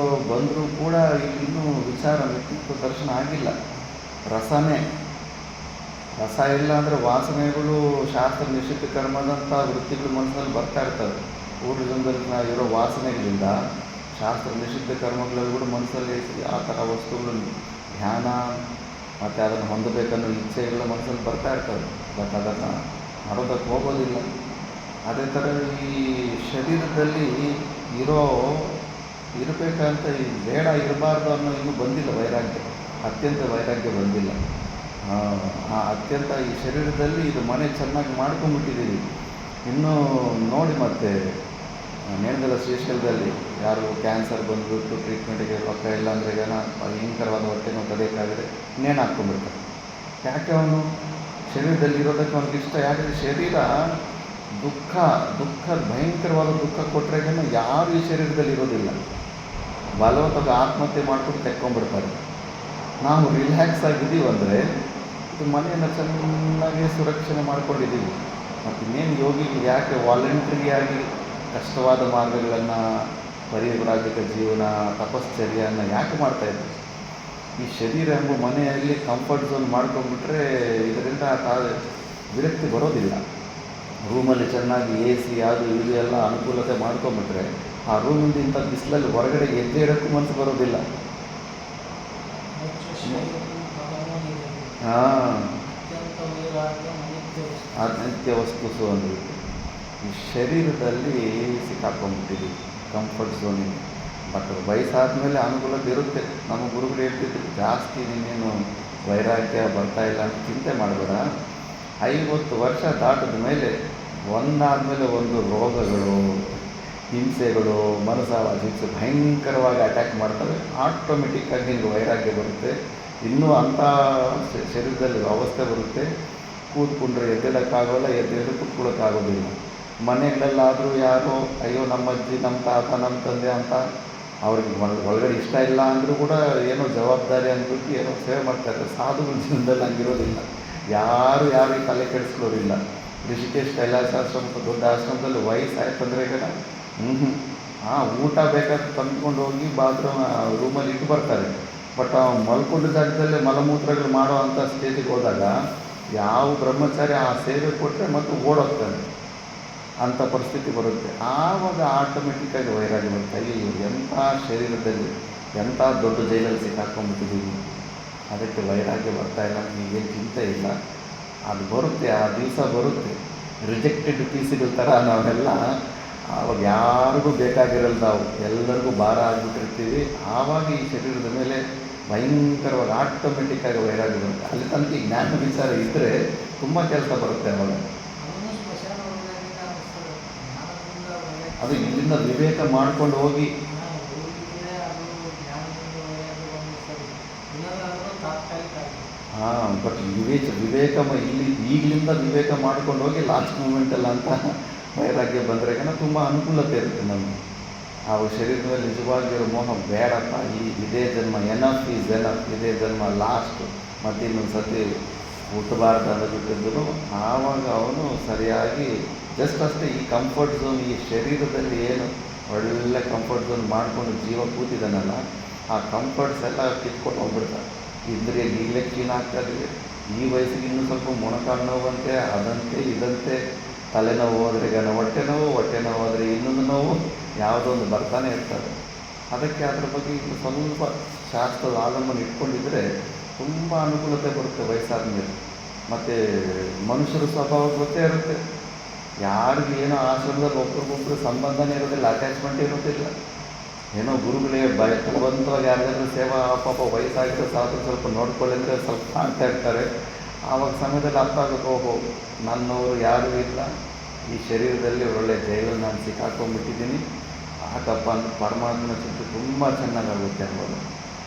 ಬಂದರೂ ಕೂಡ ಇನ್ನೂ ವಿಚಾರ ವ್ಯಕ್ತಿತ್ವ ದರ್ಶನ ಆಗಿಲ್ಲ. ರಸ ಇಲ್ಲ ಅಂದರೆ ವಾಸನೆಗಳು ಶಾಸ್ತ್ರ ನಿಷಿದ್ಧ ಕರ್ಮದಂಥ ವೃತ್ತಿಗಳು ಮನಸ್ಸಿನಲ್ಲಿ ಬರ್ತಾ ಇರ್ತವೆ. ಪೂರ್ವಜನ್ಮದಲ್ಲಿ ಇರೋ ವಾಸನೆಗಳಿಂದ ಶಾಸ್ತ್ರ ನಿಷಿದ್ಧ ಕರ್ಮಗಳಲ್ಲಿ ಕೂಡ ಮನಸ್ಸಲ್ಲಿ ಆ ಥರ ವಸ್ತುಗಳು ಧ್ಯಾನ ಮತ್ತು ಅದನ್ನು ಹೊಂದಬೇಕನ್ನೋ ಇಚ್ಛೆಗಳ ಮನಸ್ಸಲ್ಲಿ ಬರ್ತಾ ಇರ್ತವೆ. ಬಟ್ ಅದನ್ನು ಮಾಡೋದಕ್ಕೆ ಹೋಗೋದಿಲ್ಲ. ಅದೇ ಥರ ಈ ಶರೀರದಲ್ಲಿ ಇರಬೇಕಂತ ಈ ಬೇಡ ಇರಬಾರ್ದು ಅನ್ನೋ ಇನ್ನೂ ಬಂದಿಲ್ಲ ವೈರಾಗ್ಯ, ಅತ್ಯಂತ ವೈರಾಗ್ಯ ಬಂದಿಲ್ಲ. ಅತ್ಯಂತ ಈ ಶರೀರದಲ್ಲಿ ಇದು ಮನೆ ಚೆನ್ನಾಗಿ ಮಾಡ್ಕೊಂಡ್ಬಿಟ್ಟಿದ್ದೀವಿ. ಇನ್ನೂ ನೋಡಿ ಮತ್ತೆ ನೇಣಗಲ ಶ್ರೀಶೈಲದಲ್ಲಿ ಯಾರು ಕ್ಯಾನ್ಸರ್ ಬಂದುಬಿಟ್ಟು ಟ್ರೀಟ್ಮೆಂಟಿಗೆ ರೊಕ್ಕ ಇಲ್ಲ ಅಂದರೆ ಈಗ ಭಯಂಕರವಾದ ಹೊಟ್ಟೆ ನೋವು ತಡೆಯೋಕ್ಕಾಗದೆ ನೇಣು ಹಾಕ್ಕೊಂಡ್ಬಿಡ್ತಾರೆ. ಯಾಕೆ ಅವನು ಶರೀರದಲ್ಲಿ ಇರೋದಕ್ಕೆ ಅವ್ನಿಗೆ ಇಷ್ಟ. ಯಾಕಂದರೆ ಶರೀರ ದುಃಖ ಭಯಂಕರವಾದ ದುಃಖ ಕೊಟ್ಟರೆ ಯಾರು ಈ ಶರೀರದಲ್ಲಿ ಇರೋದಿಲ್ಲ. ಬಲವತ್ತಾಗಿ ಆತ್ಮಹತ್ಯೆ ಮಾಡ್ಕೊಂಡು ತೆಕ್ಕೊಂಡ್ಬಿಡ್ತಾರೆ. ನಾವು ರಿಲ್ಯಾಕ್ಸ್ ಆಗಿದ್ದೀವಿ ಅಂದರೆ ಇದು ಮನೆಯನ್ನು ಚೆನ್ನಾಗಿ ಸುರಕ್ಷಣೆ ಮಾಡ್ಕೊಂಡಿದ್ದೀವಿ. ಮತ್ತು ಇನ್ನೇನು ಯೋಗಿಗಳು ಯಾಕೆ ವಾಲಂಟ್ರಿಯಾಗಿ ಕಷ್ಟವಾದ ಮಾರ್ಗಗಳನ್ನು ಪರಿವ್ರಾಜಕ ಜೀವನ, ತಪಶ್ಚರ್ಯನ ಯಾಕೆ ಮಾಡ್ತಾಯಿದ್ರು? ಈ ಶರೀರ ಎಂಬ ಮನೆಯಲ್ಲಿ ಕಂಫರ್ಟ್ ಝೋನ್ ಮಾಡ್ಕೊಂಡ್ಬಿಟ್ರೆ ಇದರಿಂದ ವಿರಕ್ತಿ ಬರೋದಿಲ್ಲ. ರೂಮಲ್ಲಿ ಚೆನ್ನಾಗಿ ಎ ಸಿ ಅದು ಇದು ಎಲ್ಲ ಅನುಕೂಲತೆ ಮಾಡ್ಕೊಂಬಿಟ್ರೆ ಆ ರೂಮಿಂದ ಇಂಥ ಬಿಸಿಲಲ್ಲಿ ಹೊರಗಡೆ ಎದ್ದೆ ಇಡೋಕ್ಕೂ ಮನಸ್ಸು ಬರೋದಿಲ್ಲ. ಹಾಂ, ಅನಿತ್ಯ ವಸ್ತು ಅಂದರೆ ಈ ಶರೀರದಲ್ಲಿ ಸಿಕ್ಕಾಕೊಂಡ್ಬಿಟ್ಟಿದ್ದೀವಿ ಕಂಫರ್ಟ್ ಝೋನಿಗೆ. ಬಟ್ ವಯಸ್ಸಾದ ಮೇಲೆ ಅನುಕೂಲತೆ ಇರುತ್ತೆ. ನಮ್ಮ ಗುರುಗಳು ಹೇಳ್ತಿದ್ರು, ಜಾಸ್ತಿ ನೀನೇನು ವೈರಾಗ್ಯ ಬರ್ತಾ ಇಲ್ಲ ಅಂತ ಚಿಂತೆ ಮಾಡಬೇಡ. 50 ವರ್ಷ ದಾಟಿದ ಮೇಲೆ ಒಂದಾದಮೇಲೆ ಒಂದು ರೋಗಗಳು, ಹಿಂಸೆಗಳು, ಹಿಂಸೆ ಭಯಂಕರವಾಗಿ ಅಟ್ಯಾಕ್ ಮಾಡ್ತವೆ. ಆಟೋಮೆಟಿಕ್ಕಾಗಿ ನಿಮಗೆ ವೈರಾಗ್ಯ ಬರುತ್ತೆ. ಇನ್ನೂ ಅಂಥ ಶರೀರದಲ್ಲಿ ಅವಸ್ಥೆ ಬರುತ್ತೆ. ಕೂತ್ಕೊಂಡ್ರೆ ಎದ್ದೇಳೋಕ್ಕಾಗೋಲ್ಲ, ಎದ್ದೇಳಿ ಕೂತ್ಕೊಳ್ಳೋಕ್ಕಾಗೋದಿಲ್ಲ. ಮನೆಗಳಲ್ಲಾದರೂ ಯಾರೋ ಅಯ್ಯೋ ನಮ್ಮ ಅಜ್ಜಿ, ನಮ್ಮ ತಾತ, ನಮ್ಮ ತಂದೆ ಅಂತ ಅವ್ರಿಗೆ ಒಳಗಡೆ ಇಷ್ಟ ಇಲ್ಲ ಅಂದರೂ ಕೂಡ ಏನೋ ಜವಾಬ್ದಾರಿ ಅಂದ್ಬಿಟ್ಟು ಏನೋ ಸೇವೆ ಮಾಡ್ತಾಯಿದ್ದಾರೆ. ಸಾಧುಗಳ ಜೀವನದಲ್ಲಿ ಹಂಗಿರೋದಿಲ್ಲ. ಯಾರಿಗೆ ತಲೆ ಕೆಡಿಸ್ಕೊಳ್ಳೋದಿಲ್ಲ. ಋಷಿಕೇಶ್ ಕೈಲಾಸಾಶ್ರಮ ದೊಡ್ಡ ಆಶ್ರಮದಲ್ಲಿ ವಯಸ್ಸಾಯ್ತಂದರೆ ಈಗ ಊಟ ಬೇಕಾದ್ರೆ ತಂದ್ಕೊಂಡು ಹೋಗಿ ರೂಮಲ್ಲಿ ಇಟ್ಟು ಬರ್ತಾರೆ. ಬಟ್ ಮಲ್ಕೊಂಡ ಜಾಗದಲ್ಲೇ ಮಲಮೂತ್ರಗಳು ಮಾಡೋ ಅಂಥ ಸ್ಟೇಜಿಗೆ ಹೋದಾಗ ಯಾವ ಬ್ರಹ್ಮಚಾರಿ ಆ ಸೇವೆ ಕೊಟ್ಟರೆ ಮತ್ತು ಓಡೋಗ್ತಾನೆ, ಅಂಥ ಪರಿಸ್ಥಿತಿ ಬರುತ್ತೆ. ಆವಾಗ ಆಟೋಮೆಟಿಕ್ಕಾಗಿ ವೈರಾಗ್ಯ ಬರುತ್ತೆ. ಅಯ್ಯೋ ಎಂಥ ಶರೀರದಲ್ಲಿ ಎಂಥ ದೊಡ್ಡ ಜೈಲಲ್ಲಿ ಸಿಕ್ಕಾಕೊಂಡ್ಬಿಟ್ಟಿದ್ದೀವಿ, ಅದಕ್ಕೆ ವೈರಾಗ್ಯ ಬರ್ತಾಯಿಲ್ಲ, ಈಗೇನು ಚಿಂತೆ ಇಲ್ಲ, ಅದು ಬರುತ್ತೆ, ಆ ದಿವಸ ಬರುತ್ತೆ. ರಿಜೆಕ್ಟೆಡ್ ಪೀಸ್ಗಳ ಥರ ನಾವೆಲ್ಲ ಆವಾಗ ಯಾರಿಗೂ ಬೇಕಾಗಿರಲ್ಲ, ನಾವು ಎಲ್ಲರಿಗೂ ಭಾರ ಆಗಿಬಿಟ್ಟಿರ್ತೀವಿ. ಆವಾಗ ಈ ಶರೀರದ ಮೇಲೆ ಭಯಂಕರವಾಗಿ ಆಟೋಮೆಟಿಕ್ಕಾಗಿ ವೈರಾಗ್ಯ ಬರುತ್ತೆ. ಅಲ್ಲಿ ತನಕ ಈ ಜ್ಞಾನ ವಿಚಾರ ಇದ್ದರೆ ತುಂಬ ಕೆಲಸ ಬರುತ್ತೆ. ಅವಾಗ ಅದು ಇಲ್ಲಿಂದ ವಿವೇಕ ಮಾಡ್ಕೊಂಡು ಹೋಗಿ ಬಟ್ ವಿವೇಕ ಇಲ್ಲಿ ಈಗಲಿಂದ ವಿವೇಕ ಮಾಡ್ಕೊಂಡು ಹೋಗಿ ಲಾಸ್ಟ್ ಮೂಮೆಂಟಲ್ಲ ಅಂತ ವೈರಾಗ್ಯ ಬಂದರೆ ತುಂಬ ಅನುಕೂಲತೆ ಇರುತ್ತೆ ನಮಗೆ. ಆ ಶರೀರದ ಮೇಲೆ ನಿಜವಾಗಿರೋ ಮೋಹ ಬೇಡಪ್ಪ, ಇದೇ ಜನ್ಮ ಎನಫ್ ಈಸ್ ಎನಫ್, ಇದೇ ಜನ್ಮ ಲಾಸ್ಟು, ಮತ್ತು ಇನ್ನೊಂದು ಸತಿ ಹುಟ್ಟಬಾರ್ದು ಅನ್ನೋದಿಟ್ಟಿದ್ದು. ಆವಾಗ ಅವನು ಸರಿಯಾಗಿ ಜಸ್ಟ್ ಅಷ್ಟೇ ಈ ಕಂಫರ್ಟ್ ಝೋನ್, ಈ ಶರೀರದಲ್ಲಿ ಏನು ಒಳ್ಳೆ ಕಂಫರ್ಟ್ ಝೋನ್ ಮಾಡಿಕೊಂಡು ಜೀವ ಕೂತಿದ್ದಾನಲ್ಲ, ಆ ಕಂಫರ್ಟ್ಸ್ ಎಲ್ಲ ಕಿತ್ಕೊಂಡು ಹೋಗ್ಬಿಡ್ತಾರೆ. ಇಂದ್ರಿಯ ಈಗಲೇ ಕ್ಷೀಣ ಆಗ್ತಾಯಿದೆ. ಈ ವಯಸ್ಸಿಗೆ ಇನ್ನೂ ಸ್ವಲ್ಪ ಮೊಣಕಾಲು ನೋವಂತೆ, ಅದಂತೆ ಇದಂತೆ, ತಲೆನೋವು ಹೋದರೆ ಹೊಟ್ಟೆ ನೋವು ಹೋದರೆ ಇನ್ನೊಂದು ನೋವು, ಯಾವುದೋ ಒಂದು ಬರ್ತಾನೆ ಇರ್ತದೆ. ಅದಕ್ಕೆ ಅದ್ರ ಬಗ್ಗೆ ಈಗ ಸ್ವಲ್ಪ ಶಾಸ್ತ್ರದ ಆಲಂಬನೆ ಇಟ್ಕೊಂಡಿದ್ದರೆ ತುಂಬ ಅನುಕೂಲತೆ ಬರುತ್ತೆ ವಯಸ್ಸಾದ ಮೇಲೆ. ಮತ್ತು ಮನುಷ್ಯರ ಸ್ವಭಾವ ಗೊತ್ತೇ ಇರುತ್ತೆ. ಯಾರಿಗೂ ಏನೋ ಆಶ್ರಮದಲ್ಲಿ ಒಬ್ರಿಗೊಬ್ರು ಸಂಬಂಧನೇ ಇರೋದಿಲ್ಲ, ಅಟ್ಯಾಚ್ಮೆಂಟ್ ಇರೋದಿಲ್ಲ. ಏನೋ ಗುರುಗಳಿಗೆ ಬಲವಂತವಾಗಿ ಯಾರಿಗಾದ್ರೂ ಸೇವಾ ಪಾಪ ವಯಸ್ಸಾಗಿರೋ ಸಾಧು ಸ್ವಲ್ಪ ನೋಡ್ಕೊಳ್ಳಿ ಅಂದರೆ ಸ್ವಲ್ಪ ಕಾಣ್ತಾ ಇರ್ತಾರೆ. ಆವಾಗ ಸಮಯದಲ್ಲಿ ಅರ್ಥ ಆಗುತ್ತೆ, ಓಹೋ ನನ್ನವರು ಯಾರೂ ಇಲ್ಲ, ಈ ಶರೀರದಲ್ಲಿ ಒಳ್ಳೆ ಜೈಲಲ್ಲಿ ನಾನು ಸಿಕ್ಕಾಕೊಂಡ್ಬಿಟ್ಟಿದ್ದೀನಿ, ಆಕಪ್ಪ ಅಂತ ಪರಮಾತ್ಮನ ಚಿಂತೆ ತುಂಬ ಚೆನ್ನಾಗಾಗುತ್ತೆ ಅನ್ನೋದು.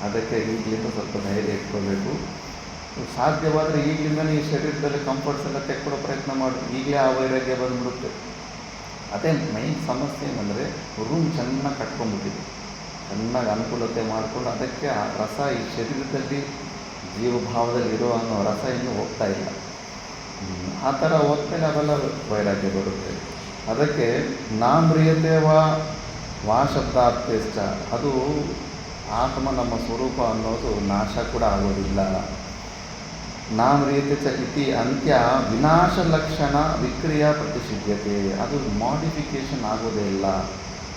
ಅದಕ್ಕೆ ಈಗಲಿಂದ ಸ್ವಲ್ಪ ಧೈರ್ಯ ಇಟ್ಕೋಬೇಕು. ಸಾಧ್ಯವಾದರೆ ಈಗಲಿಂದನೇ ಈ ಶರೀರದಲ್ಲಿ ಕಂಫರ್ಟ್ಸ್ ಎಲ್ಲ ತೆಕ್ಕೊಡೋ ಪ್ರಯತ್ನ ಮಾಡಿ. ಈಗಲೇ ಆ ವೈರಾಗ್ಯ ಬಂದ್ಬಿಡುತ್ತೆ. ಅದೇ ಮೈನ್ ಸಮಸ್ಯೆ ಏನಂದರೆ ರೂಮ್ ಚೆನ್ನಾಗಿ ಕಟ್ಕೊಂಡ್ಬಿಟ್ಟಿದೆ, ಚೆನ್ನಾಗಿ ಅನುಕೂಲತೆ ಮಾಡಿಕೊಂಡು ಅದಕ್ಕೆ ಆ ರಸ ಈ ಶರೀರದಲ್ಲಿ ಜೀವಭಾವದಲ್ಲಿ ಇರೋ ಅನ್ನೋ ರಸ ಇನ್ನೂ ಹೋಗ್ತಾ ಇಲ್ಲ. ಆ ಥರ ಹೋದ್ಮೇಲೆ ಅವೆಲ್ಲ ವೈರಾಗ್ಯ ಬರುತ್ತೆ. ಅದಕ್ಕೆ ನಾಮ್ರಿಯತೆ ವಾ ಶಬ್ದಾರ್ಥೇಷ್ಟ, ಅದು ಆತ್ಮ ನಮ್ಮ ಸ್ವರೂಪ ಅನ್ನೋದು ನಾಶ ಕೂಡ ಆಗೋದಿಲ್ಲ. ನಾಮ್ರಿಯತೆ ಚ ಇತಿ ಅಂತ್ಯ ವಿನಾಶ ಲಕ್ಷಣ ವಿಕ್ರಿಯಾ ಪ್ರತಿಷಿಧ್ಯತೆ, ಅದು ಮಾಡಿಫಿಕೇಷನ್ ಆಗೋದೇ ಇಲ್ಲ,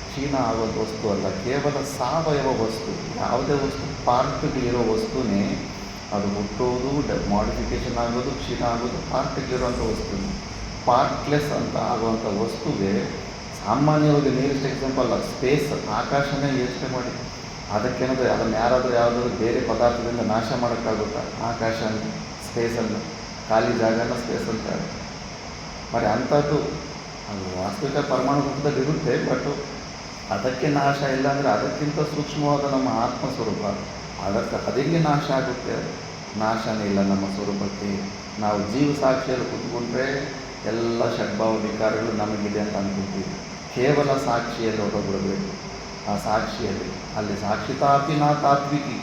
ಕ್ಷೀಣ ಆಗೋದು ವಸ್ತು ಅಲ್ಲ, ಕೇವಲ ಸಾವಯವ ವಸ್ತು. ಯಾವುದೇ ವಸ್ತು ಪಾರ್ಟ್ಗಳಿರೋ ವಸ್ತುನೇ ಅದು ಹುಟ್ಟೋದು, ಮಾಡಿಫಿಕೇಷನ್ ಆಗೋದು, ಕ್ಷೀಣ ಆಗೋದು ಪಾರ್ಟ್ಗಳಿರೋಂಥ ವಸ್ತು. ಪಾರ್ಟ್ಲೆಸ್ ಅಂತ ಆಗುವಂಥ ವಸ್ತುಗೆ ಸಾಮಾನ್ಯವಾಗಿ ನಿಯರೆಸ್ಟ್ ಎಕ್ಸಾಂಪಲ್ ಸ್ಪೇಸ್, ಆಕಾಶನೇ ಯೋಚನೆ ಮಾಡಿ. ಅದಕ್ಕೇನಾದರೂ ಅದನ್ನು ಯಾವುದಾದ್ರೂ ಬೇರೆ ಪದಾರ್ಥದಿಂದ ನಾಶ ಮಾಡೋಕ್ಕಾಗುತ್ತಾ? ಆಕಾಶನ, ಸ್ಪೇಸನ್ನು, ಖಾಲಿ ಜಾಗನ ಸ್ಪೇಸ್ ಅಂತಾರೆ. మరి ಅಂಥದ್ದು ಅದು ವಾಸ್ತವಿಕ ಪರಮಾಣು ರೂಪದಲ್ಲಿ ಇರುತ್ತೆ. ಬಟ್ ಅದಕ್ಕೆ ನಾಶ ಇಲ್ಲ ಅಂದರೆ ಅದಕ್ಕಿಂತ ಸೂಕ್ಷ್ಮವಾದ ನಮ್ಮ ಆತ್ಮಸ್ವರೂಪ, ಅದಕ್ಕೆ ನಾಶ ಆಗುತ್ತೆ? ನಾಶನೇ ಇಲ್ಲ ನಮ್ಮ ಸ್ವರೂಪಕ್ಕೆ. ನಾವು ಜೀವ ಸಾಕ್ಷಿಯಲ್ಲಿ ಕೂತ್ಕೊಂಡ್ರೆ ಎಲ್ಲ ಷಡ್ಭಾವ ವಿಕಾರಗಳು ನಮಗಿದೆ ಅಂತ ಅಂದ್ಕೊಳ್ತೀವಿ. ಕೇವಲ ಸಾಕ್ಷಿಯಲ್ಲಿ ಹೊರಬಿಡಬೇಕು. ಆ ಸಾಕ್ಷಿಯಲ್ಲಿ ಅಲ್ಲಿ ಸಾಕ್ಷಿತಾಪಿ ನಾ ತಾತ್ವಿಕಿ,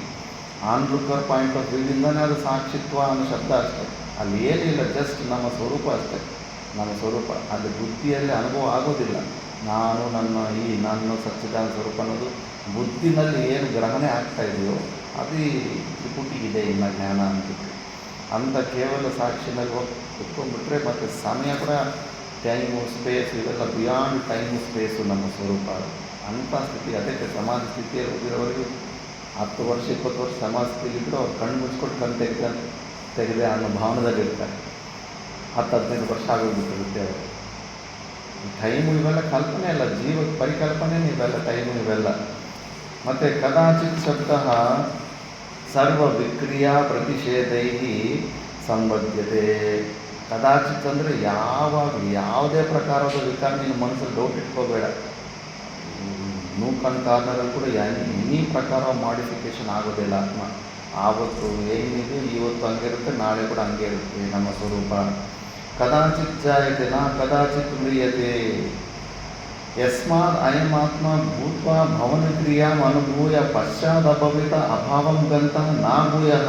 ಆನ್ಲುಕರ್ ಪಾಯಿಂಟ್ ಆಫ್ ವ್ಯೂದಿಂದನೇ ಅದು ಸಾಕ್ಷಿತ್ವ ಅನ್ನೋ ಶಬ್ದ ಅಷ್ಟೇ. ಅಲ್ಲಿ ಏನಿಲ್ಲ, ಜಸ್ಟ್ ನಮ್ಮ ಸ್ವರೂಪ ಅಷ್ಟೇ. ನಮ್ಮ ಸ್ವರೂಪ ಅಲ್ಲಿ ಬುದ್ಧಿಯಲ್ಲಿ ಅನುಭವ ಆಗೋದಿಲ್ಲ. ನಾನು ನನ್ನ ಸಚ್ಚಿದಾನಂದ ಸ್ವರೂಪ ಅನ್ನೋದು ಬುದ್ಧಿನಲ್ಲಿ ಏನು ಗ್ರಹಣೆ ಆಗ್ತಾ ಇದೆಯೋ ಅದು ಈ ತ್ರಿಪುಟಿಗಿದೆ ಇನ್ನು ಜ್ಞಾನ ಅಂತಿತ್ತು. ಅಂತ ಕೇವಲ ಸಾಕ್ಷಿನಲ್ಲಿ ಹೋಗಿ ಕುತ್ಕೊಂಡ್ಬಿಟ್ರೆ ಮತ್ತು ಸಮಯ ಕೂಡ ಟೈಮು ಸ್ಪೇಸು ಇವೆಲ್ಲ ಬಿಯಾಂಡ್ ಟೈಮು ಸ್ಪೇಸು ನಮ್ಮ ಸ್ವರೂಪ. ಅಂಥ ಸ್ಥಿತಿ, ಅದಕ್ಕೆ ಸಮಾಧಿ ಸ್ಥಿತಿಯಲ್ಲಿ ಹೋಗಿರೋವರೆಗೂ 10 ವರ್ಷ 20 ವರ್ಷ ಸಮಾಧಿ ಸ್ಥಿತಿಲಿದ್ದರೂ ಅವ್ರು ಕಣ್ಣು ಮುಚ್ಕೊಂಡು ಕಣ್ಣು ತೆಗೆದೆ ಅನ್ನೋ ಭಾವನದಲ್ಲಿರ್ತಾರೆ. 10-15 ವರ್ಷ ಆಗೋಗ್ಬಿಟ್ಟಿರುತ್ತೆ ಅವರು. ಟೈಮು ಇವೆಲ್ಲ ಕಲ್ಪನೆ ಅಲ್ಲ, ಜೀವ ಪರಿಕಲ್ಪನೆ ಇವೆಲ್ಲ, ಟೈಮು ಇವೆಲ್ಲ. ಮತ್ತು ಕದಾಚಿತ್ ಶಬ್ದ ಸರ್ವ ವಿಕ್ರಿಯಾ ಪ್ರತಿಷೇಧೈ ಸಂಬದ್ಧತೆ. ಕದಾಚಿತ್ ಅಂದರೆ ಯಾವಾಗ ಯಾವುದೇ ಪ್ರಕಾರದ ವಿಕಾರ ನೀನು ಮನಸ್ಸಲ್ಲಿ ಡೌಟ್ ಇಟ್ಕೋಬೇಡ. ನೂಕನ್ ಕಾರ್ನರಲ್ಲಿ ಕೂಡ ಎನಿ ಪ್ರಕಾರ ಮಾಡಿಫಿಕೇಷನ್ ಆಗೋದಿಲ್ಲ. ಆತ್ಮ ಆವತ್ತು ಏನಿದೆ ಇವತ್ತು ಹಂಗಿರುತ್ತೆ, ನಾಳೆ ಕೂಡ ಹಂಗೆ ಇರುತ್ತೆ ನಮ್ಮ ಸ್ವರೂಪ. ಕದಾಚಿತ್ ಜಾಯತೆ ನಾ ಕದಾಚಿತ್ ಮ್ರಿಯತೆ ಯಸ್ಮಾತ್ ಅಯಮಾತ್ಮ ಭೂತ್ವಾ ಭವನ ಕ್ರಿಯಾಂ ಅನುಭೂಯ ಪಶ್ಚಾದಭವಿತ ಅಭಾವಂ ಗಂತ ನಾಭೂಯಃ.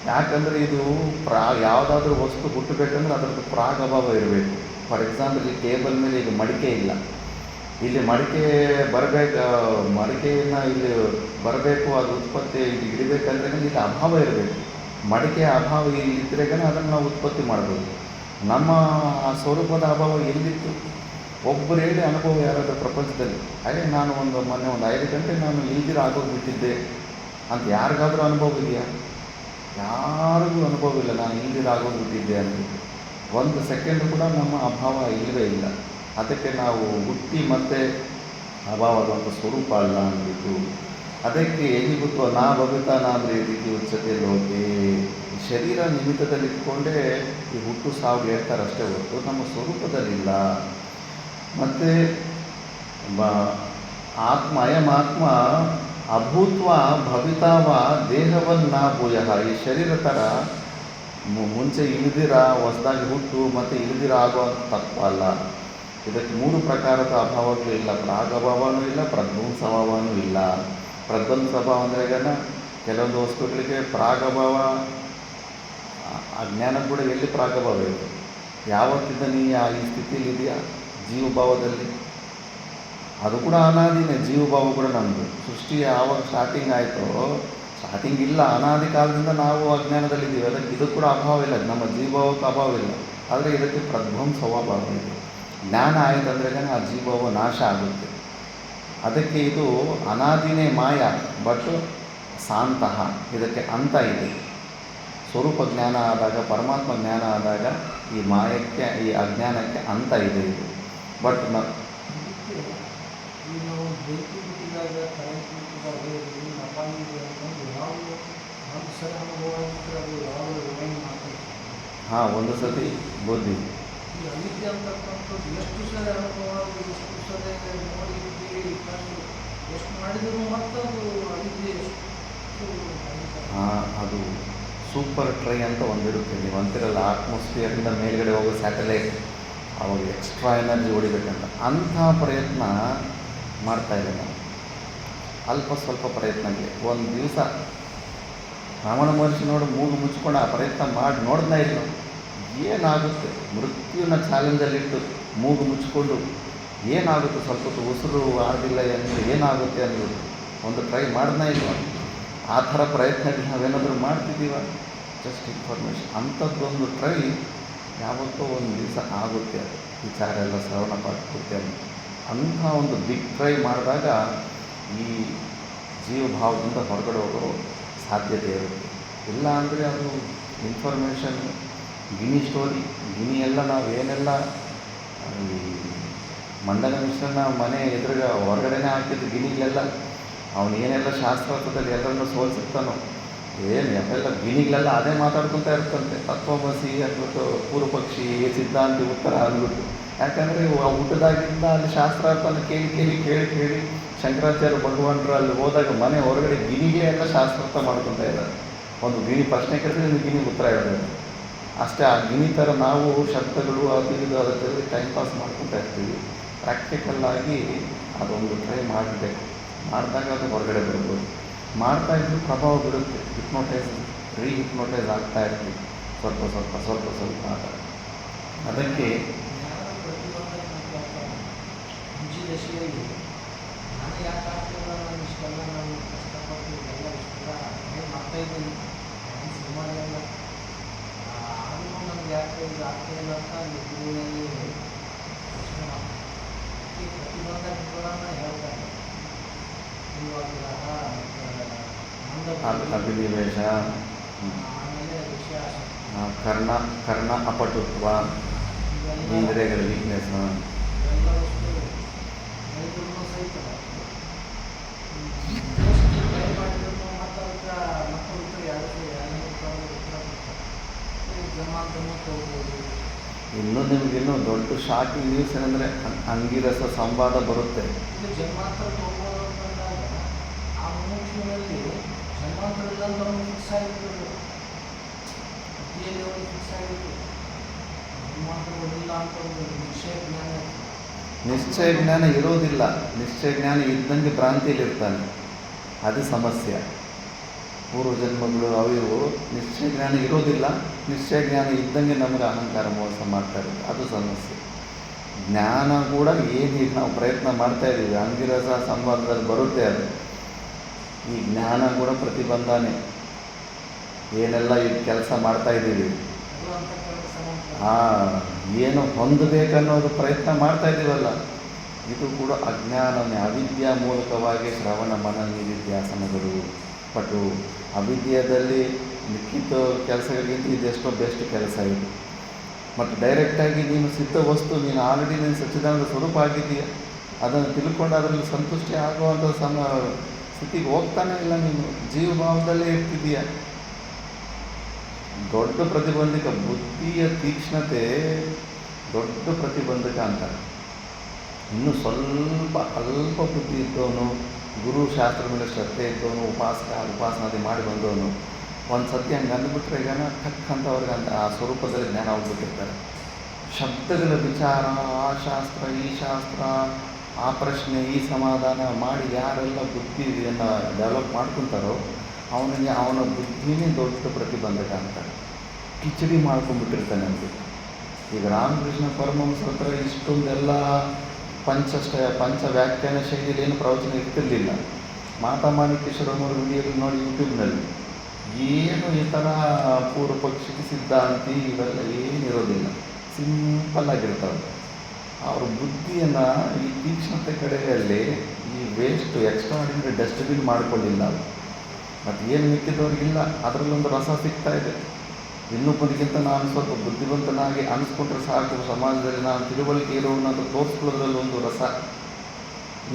ಯಾಕಂದರೆ ಇದು ಯಾವುದಾದ್ರೂ ವಸ್ತು ಹುಟ್ಟಬೇಕಂದ್ರೆ ಅದರದ್ದು ಪ್ರಾಗಭಾವ ಇರಬೇಕು. ಫಾರ್ ಎಕ್ಸಾಂಪಲ್ ಈ ಟೇಬಲ್ ಮೇಲೆ ಈಗ ಮಡಿಕೆ ಇಲ್ಲ, ಇಲ್ಲಿ ಮಡಿಕೆಯನ್ನು ಇಲ್ಲಿ ಬರಬೇಕು, ಅದು ಉತ್ಪತ್ತಿ ಇಲ್ಲಿ ಇಡಬೇಕಂದ್ರೆ ಇಲ್ಲಿ ಅಭಾವ ಇರಬೇಕು. ಮಡಿಕೆ ಅಭಾವ ಇಲ್ಲಿದ್ದರೆ ಅದನ್ನು ನಾವು ಉತ್ಪತ್ತಿ ಮಾಡ್ಬೋದು. ನಮ್ಮ ಆ ಸ್ವರೂಪದ ಅಭಾವ ಎಲ್ಲಿತ್ತು? ಒಬ್ಬರು ಹೇಳಿ ಅನುಭವ ಯಾರಾದರೂ ಪ್ರಪಂಚದಲ್ಲಿ ನಾನು ಮೊನ್ನೆ 5 ಗಂಟೆ ನಾನು ಇಲ್ದಿರ ಆಗೋಗ್ಬಿಟ್ಟಿದ್ದೆ ಅಂತ ಯಾರಿಗಾದರೂ ಅನುಭವ ಇದೆಯಾ? ಯಾರಿಗೂ ಅನುಭವ ಇಲ್ಲ ನಾನು ಇಲ್ದಿರ ಆಗೋಗ್ಬಿಟ್ಟಿದ್ದೆ ಅಂತ. 1 ಸೆಕೆಂಡ್ ಕೂಡ ನಮ್ಮ ಅಭಾವ ಇಲ್ಲವೇ ಇಲ್ಲ. ಅದಕ್ಕೆ ನಾವು ಹುಟ್ಟಿ ಮತ್ತೆ ಅಭಾವ ಆಗುವಂಥ ಸ್ವರೂಪ ಅಲ್ಲ ಅಂದ್ಬಿಟ್ಟು ಅದಕ್ಕೆ ಹೇಗಿಗುತ್ತೋ ನಾ ಭವಿತ ನಾಂದ್ರೆ ರೀತಿ ಉಚ್ಚತೆ ಲೋಕೆ. ಶರೀರ ನಿಮಿತ್ತದಲ್ಲಿ ಇಟ್ಕೊಂಡೇ ಈ ಹುಟ್ಟು ಸಾವು ಹೇಳ್ತಾರೆ ಅಷ್ಟೇ ಹೊರತು ನಮ್ಮ ಸ್ವರೂಪದಲ್ಲಿಲ್ಲ. ಮತ್ತು ಅಯಮಾತ್ಮ ಅಭೂತ್ವ ಭವಿತಾವ ದೇಹವನ್ನ ಭೂಯಃ. ಈ ಶರೀರ ಥರ ಮುಂಚೆ ಇಳಿದಿರ ಹೊಸದಾಗಿ ಹುಟ್ಟು ಮತ್ತು ಇಳಿದಿರ ಆಗೋ ತತ್ವ ಅಲ್ಲ. ಇದಕ್ಕೆ 3 ಪ್ರಕಾರದ ಅಭಾವಗಳು ಇಲ್ಲ. ಪ್ರಾಗಭಾವನೂ ಇಲ್ಲ, ಪ್ರಧ್ವಂಸಭಾವನೂ ಇಲ್ಲ. ಪ್ರಧ್ವಂಸಭಾವ ಅಂದರೆ ಕೆಲವೊಂದು ವಸ್ತುಗಳಿಗೆ ಪ್ರಾಗಭಾವ, ಅಜ್ಞಾನ ಕೂಡ ಎಲ್ಲಿ ಪ್ರಾಗಭಾವ ಇದೆ? ಯಾವತ್ತಿಂದ ನೀ ಈ ಸ್ಥಿತಿಯಲ್ಲಿ ಇದೆಯಾ ಜೀವಭಾವದಲ್ಲಿ? ಅದು ಕೂಡ ಅನಾದಿನೇ. ಜೀವಭಾವ ಕೂಡ ನಮ್ಮದು ಸೃಷ್ಟಿ ಯಾವಾಗ ಸ್ಟಾರ್ಟಿಂಗ್ ಆಯಿತೋ, ಸ್ಟಾರ್ಟಿಂಗ್ ಇಲ್ಲ, ಅನಾದಿ ಕಾಲದಿಂದ ನಾವು ಅಜ್ಞಾನದಲ್ಲಿದ್ದೀವಿ. ಅದಕ್ಕೆ ಇದು ಕೂಡ ಅಭಾವ ಇಲ್ಲ, ನಮ್ಮ ಜೀವಭಾವಕ್ಕೆ ಅಭಾವ ಇಲ್ಲ. ಆದರೆ ಇದಕ್ಕೆ ಪ್ರಧ್ವಂಸಭಾವ ಇದೆ. ಜ್ಞಾನ ಆಯಿತಂದ್ರೆ ಆ ಜೀವಭಾವ ನಾಶ ಆಗುತ್ತೆ. ಅದಕ್ಕೆ ಇದು ಅನಾದಿನೇ ಮಾಯ, ಬಟ್ ಶಾಂತಃ. ಇದಕ್ಕೆ ಅಂತ ಇದೆ. ಸ್ವರೂಪ ಜ್ಞಾನ ಆದಾಗ, ಪರಮಾತ್ಮ ಜ್ಞಾನ ಆದಾಗ ಈ ಮಾಯಕ್ಕೆ, ಈ ಅಜ್ಞಾನಕ್ಕೆ ಅಂತ ಇದೆ ಇದು. ಬಟ್ ಹಾಂ, ಒಂದು ಸತಿ ಬುದ್ಧಿ ಹಾಂ, ಅದು ಸೂಪರ್ ಟ್ರೈ ಅಂತ ಒಂದಿರುತ್ತೆ. ನೀವು ಅಂತಿರಲ್ಲ ಅಟ್ಮಾಸ್ಫಿಯರಿಂದ ಮೇಲ್ಗಡೆ ಹೋಗೋ ಸ್ಯಾಟಲೈಟ್, ಅವಾಗ ಎಕ್ಸ್ಟ್ರಾ ಎನರ್ಜಿ ಹೊಡಿಬೇಕಂತ ಅಂಥ ಪ್ರಯತ್ನ ಮಾಡ್ತಾಯಿದ್ದೆ ನಾನು. ಅಲ್ಪ ಸ್ವಲ್ಪ ಪ್ರಯತ್ನಕ್ಕೆ ಒಂದು ದಿವಸ ರಮಣ ಮಹರ್ಷಿ ನೋಡಿ ಮೂಗು ಮುಚ್ಕೊಂಡು ಆ ಪ್ರಯತ್ನ ಮಾಡಿ ನೋಡಿದ್ನ ಇಲ್ಲ, ಏನಾಗುತ್ತೆ? ಮೃತ್ಯುವಿನ ಚಾಲೆಂಜಲ್ಲಿಟ್ಟು ಮೂಗು ಮುಚ್ಕೊಂಡು ಏನಾಗುತ್ತೆ? ಸ್ವಲ್ಪ ಹೊತ್ತು ಉಸಿರು ಆಡಿಲ್ಲ ಅಂದರೆ ಏನಾಗುತ್ತೆ ಅಂದ್ಬಿಟ್ಟು ಒಂದು ಟ್ರೈ ಮಾಡಿದ್ನ ಇಲ್ಲ. ಆ ಥರ ಪ್ರಯತ್ನಗಳು ನಾವೇನಾದರೂ ಮಾಡ್ತಿದ್ದೀವ? Just information. ಅಂಥದ್ದೊಂದು ಟ್ರೈ ಯಾವತ್ತೋ ಒಂದು ದಿವಸ ಆಗುತ್ತೆ. ಅದು ವಿಚಾರ ಎಲ್ಲ ಶ್ರವಣ ಪಾಠ ಅಂಥ ಒಂದು ಬಿಗ್ ಟ್ರೈ ಮಾಡಿದಾಗ ಈ ಜೀವಭಾವದಿಂದ ಹೊರಗಡೆ ಹೋಗೋ ಸಾಧ್ಯತೆ ಇರುತ್ತೆ. ಇಲ್ಲ ಅಂದರೆ ಅದು ಇನ್ಫಾರ್ಮೇಷನ್ ಗಿನಿ ಸ್ಟೋರಿ. ಗಿನಿ ಎಲ್ಲ ನಾವು ಏನೆಲ್ಲ ಈ ಮಂಡಲ ಮಿಶ್ರನ ಮನೆ ಎದುರುಗ ಹೊರಗಡೆನೇ ಹಾಕಿದ್ದು ಗಿನಿಗಳೆಲ್ಲ, ಅವನು ಏನೆಲ್ಲ ಶಾಸ್ತ್ರಾರ್ಥದಲ್ಲಿ ಎಲ್ಲರನ್ನೂ ಸೋಲಿಸಿರ್ತಾನೋ ಏನು ಎಲ್ಲ ಗಿನಿಗಳೆಲ್ಲ ಅದೇ ಮಾತಾಡ್ಕೊತಾ ಇರ್ತಂತೆ. ತತ್ವಮಸಿ ಅಂದ್ಬಿಟ್ಟು ಪೂರ್ವ ಪಕ್ಷಿ, ಸಿದ್ಧಾಂತಿ, ಉತ್ತರ ಅಂದ್ಬಿಟ್ಟು. ಯಾಕಂದರೆ ಹುಟ್ಟದಾಗಿಂದ ಅಲ್ಲಿ ಶಾಸ್ತ್ರಾರ್ಥನ ಕೇಳಿ ಶಂಕರಾಚಾರ್ಯ ಭಗವಾನರು ಅಲ್ಲಿ ಹೋದಾಗ ಮನೆ ಹೊರಗಡೆ ಗಿನಿಗೆ ಎಲ್ಲ ಶಾಸ್ತ್ರಾರ್ಥ ಮಾಡ್ಕೊತಾ ಇದ್ದಾರೆ. ಒಂದು ಗಿಣಿ ಪ್ರಶ್ನೆ ಕೇಳಿದ್ರೆ ಒಂದು ಗಿನಿಗೆ ಉತ್ತರ ಹೇಳೋದು ಅಷ್ಟೇ. ಆ ಗಿಣಿ ಥರ ನಾವು ಶಬ್ದಗಳು ಅದು ಇದು ಅದರ ಜೊತೆ ಟೈಮ್ ಪಾಸ್ ಮಾಡ್ಕೊತಾ ಇರ್ತೀವಿ. ಪ್ರಾಕ್ಟಿಕಲ್ಲಾಗಿ ಅದೊಂದು ಟ್ರೈ ಮಾಡಬೇಕು. ಮಾಡಿದಾಗ ಅದು ಹೊರಗಡೆ ಬರ್ಬೋದು. ಮಾಡ್ತಾಯಿದ್ರು ಪ್ರಭಾವ ಬೀರುತ್ತೆ. ಹಿಪ್ನೋಟೈಸ್ ಆಗ್ತಾ ಇರ್ತೀವಿ ಸ್ವಲ್ಪ ಆ ಥರ. ಅದಕ್ಕೆ ದಶೆಯಲ್ಲಿ ನಾನು ಯಾಕೆ ಆಗ್ತಿಲ್ಲ, ನಾನು ಇಷ್ಟೆಲ್ಲ ನಾನು ಕಷ್ಟಪಟ್ಟು ಇದೆಲ್ಲ ಇಷ್ಟೆಲ್ಲ ಏನು ಮಾಡ್ತಾಯಿದ್ದೀನಿ, ನಾನು ಸುಮಾರೆಲ್ಲ ಆದರೂ ನನಗೆ ಯಾಕೆ ಇದು ಆಗ್ತಾಯಿಲ್ಲ ಅಂತ ಅಲ್ಲಿ ಗುರುವಿನಲ್ಲಿ ಪ್ರಶ್ನೆ ಮಾಡ್ತಾರೆ. ಈ ಪ್ರತಿಬಂಧಕಗಳನ್ನು ಹೇಳ್ತಾರೆ. ಇವಾಗ ಅಭಿನಿವೇಶ, ಆಮೇಲೆ ವಿಷಯಾಸಕ್ತಿ, ಕರ್ಣ ಅಪಟುತ್ವ, ಇವೆಲ್ಲ ಇಂದ್ರಿಯಗಳ ವೀಕ್ನೆಸ್. ಎಲ್ಲವಷ್ಟು ರೈತರು ಸಹಿತ ಎಷ್ಟು ಟ್ರೈ ಮಾಡಿದ್ರು ಮತ್ತು ಅದಕ್ಕೆ ಮಕ್ಕಳು ಎರಡು ಉತ್ತರ ಕೊಡ್ತಾರೆ. ಜಮಾಂತನೂ ತಗೋಬೋದು. ಇನ್ನೂ ದೊಡ್ಡ ಶಾಕಿಂಗ್ ನ್ಯೂಸ್ ಏನಂದರೆ ಅಂಗಿರಸ ಸಂವಾದ ಬರುತ್ತೆ. ಇದು ಜನ್ಮಾಂತರ ತಗೋಬೋದು ಅಂತಂದಾಗ ಆ ಮನುಷ್ಯನಲ್ಲಿ ಜನ್ಮಾಂತರ ಇಲ್ಲ ಅಂತ ಅವ್ನು ಫಿಕ್ಸ್ ಆಗಿರ್ತದೆ, ಬುದ್ಧಿಯಲ್ಲಿ ಅವ್ರಿಗೆ ಫಿಕ್ಸ್ ಆಗಿರ್ತದೆ. ಜನ್ಮಾಂತರಗಳಿಲ್ಲ ಅಂತ ಒಂದು ನಿಶ್ಚಯ ಜ್ಞಾನ ಇರ್ತದೆ. ನಿಶ್ಚಯ ಜ್ಞಾನ ಇರೋದಿಲ್ಲ. ನಿಶ್ಚಯ ಜ್ಞಾನ ಇದ್ದಂಗೆ ಭ್ರಾಂತಿಯಲ್ಲಿರ್ತಾನೆ. ಅದು ಸಮಸ್ಯೆ. ಪೂರ್ವ ಜನ್ಮಗಳು ಅವು ನಿಶ್ಚಯ ಜ್ಞಾನ ಇರೋದಿಲ್ಲ. ನಿಶ್ಚಯ ಜ್ಞಾನ ಇದ್ದಂಗೆ ನಮಗೆ ಅಹಂಕಾರ ಮೋಸ ಮಾಡ್ತಾ ಇರುತ್ತೆ. ಅದು ಸಮಸ್ಯೆ. ಜ್ಞಾನ ಕೂಡ ಏನಿಲ್ಲ, ನಾವು ಪ್ರಯತ್ನ ಮಾಡ್ತಾ ಇದ್ದೀವಿ. ಅಂಗಿರಸ ಸಂವಾದದಲ್ಲಿ ಬರುತ್ತೆ ಅದು. ಈ ಜ್ಞಾನ ಕೂಡ ಪ್ರತಿಬಂಧನೆ. ಏನೆಲ್ಲ ಈ ಕೆಲಸ ಮಾಡ್ತಾ ಇದ್ದೀವಿ, ಅದು ಅಂತ ಕೆಲಸ ಏನು ಹೊಂದಬೇಕನ್ನೋದು ಪ್ರಯತ್ನ ಮಾಡ್ತಾ ಇದ್ದೀವಲ್ಲ, ಇದು ಕೂಡ ಅಜ್ಞಾನವೇ. ಅವಿದ್ಯಾ ಮೂಲಕವಾಗಿ ಶ್ರವಣ ಮನನ ನಿಧಿಧ್ಯಾಸನಗಳು ಪಟು. ಅವಿದ್ಯೆಯಲ್ಲಿ ಲಿಖಿತ ಕೆಲಸಗಳಿಗಿಂತ ಇದೆಷ್ಟೋ ಬೆಸ್ಟ್ ಕೆಲಸ ಇದು. ಮತ್ತು ಡೈರೆಕ್ಟಾಗಿ ನೀನು ಸಿದ್ಧ ವಸ್ತು, ನೀನು ಆಲ್ರೆಡಿ ನೀನು ಸಚ್ಚಿದಾನಂದ ಸ್ವರೂಪ ಆಗಿದ್ದೀಯ, ಅದನ್ನು ತಿಳ್ಕೊಂಡು ಅದರಲ್ಲಿ ಸಂತುಷ್ಟಿ ಆಗುವಂಥ ಸ್ಥಿತಿಗೆ ಹೋಗ್ತಾನೆ ಇಲ್ಲ. ನೀನು ಜೀವಭಾವದಲ್ಲೇ ಇರ್ತಿದ್ದೀಯ. ದೊಡ್ಡ ಪ್ರತಿಬಂಧಕ. ಬುದ್ಧಿಯ ತೀಕ್ಷ್ಣತೆ ದೊಡ್ಡ ಪ್ರತಿಬಂಧಕ ಅಂತಾರೆ. ಇನ್ನು ಸ್ವಲ್ಪ ಅಲ್ಪ ಬುದ್ಧಿ ಇದ್ದವನು, ಗುರು ಶಾಸ್ತ್ರ ಮೇಲೆ ಶ್ರದ್ಧೆ ಇದ್ದವನು, ಉಪಾಸನಾದಿ ಮಾಡಿ ಬಂದವನು ಒಂದು ಸತಿ ಹಂಗೆ ಅಂದ್ಬಿಟ್ರೆ ಈಗ ಟಕ್ ಅಂತ ಅವ್ರಿಗೆ ಅಂತ ಆ ಸ್ವರೂಪದಲ್ಲಿ ಜ್ಞಾನ ಹೋಗ್ಬಿಟ್ಟಿರ್ತಾರೆ. ಶಬ್ದಗಳ ವಿಚಾರ, ಆ ಶಾಸ್ತ್ರ ಈ ಶಾಸ್ತ್ರ, ಆ ಪ್ರಶ್ನೆ ಈ ಸಮಾಧಾನ ಮಾಡಿ ಯಾರೆಲ್ಲ ಬುದ್ಧಿಯನ್ನು ಡೆವಲಪ್ ಮಾಡ್ಕೊತಾರೋ ಅವನಿಗೆ ಅವನ ಬುದ್ಧಿನೇ ದೊಡ್ಡ ಪ್ರತಿಬಂಧಕ ಅಂತಾರೆ. ಕಿಚಡಿ ಮಾಡ್ಕೊಂಡ್ಬಿಟ್ಟಿರ್ತಾನೆ ಅಂದ್ಬಿಟ್ಟು. ಈಗ ರಾಮಕೃಷ್ಣ ಪರಮಹಂಸರ ಹತ್ರ ಇಷ್ಟೊಂದೆಲ್ಲ ಪಂಚ ವ್ಯಾಖ್ಯಾನ ಶೈಲಿಯಲ್ಲಿ ಏನು ಪ್ರವಚನ ಇರ್ತಿರಲಿಲ್ಲ. ಮಾತಾಮಾಣಿಕೇಶ್ವರನವ್ರ ವಿಡಿಯೋಗಳು ನೋಡಿ ಯೂಟ್ಯೂಬ್ನಲ್ಲಿ, ಏನು ಈ ಥರ ಪೂರ್ವ ಪಕ್ಷಿ ಸಿದ್ಧಾಂತಿ ಇವೆಲ್ಲ ಏನಿರೋದಿಲ್ಲ, ಸಿಂಪಲ್ಲಾಗಿರ್ತಾವೆ. ಅವ್ರ ಬುದ್ಧಿಯನ್ನು ಈ ತೀಕ್ಷ್ಣತೆ ಕಡೆಯಲ್ಲಿ ಈ ವೇಸ್ಟ್ ಎಕ್ಸ್ಟ್ರಾಡಿನರಿ ಡಸ್ಟ್ಬಿನ್ ಮಾಡ್ಕೊಳ್ಳಿಲ್ಲ. ಮತ್ತು ಏನು ಮಿಕ್ಕಿದವ್ರಿಗಿಲ್ಲ, ಅದರಲ್ಲೊಂದು ರಸ ಸಿಗ್ತಾ ಇದೆ. ಇನ್ನೊಬ್ಬರಿಗಿಂತ ನಾನು ಸ್ವಲ್ಪ ಬುದ್ಧಿವಂತನಾಗಿ ಅನಿಸ್ಕೊಂಡ್ರೆ ಸಾಕು, ಸಮಾಜದಲ್ಲಿ ನಾನು ತಿಳುವಳಿಕೆ ಇರೋನಂತ ತೋರಿಸ್ಕೊಳ್ಳೋದ್ರಲ್ಲಿ ಒಂದು ರಸ.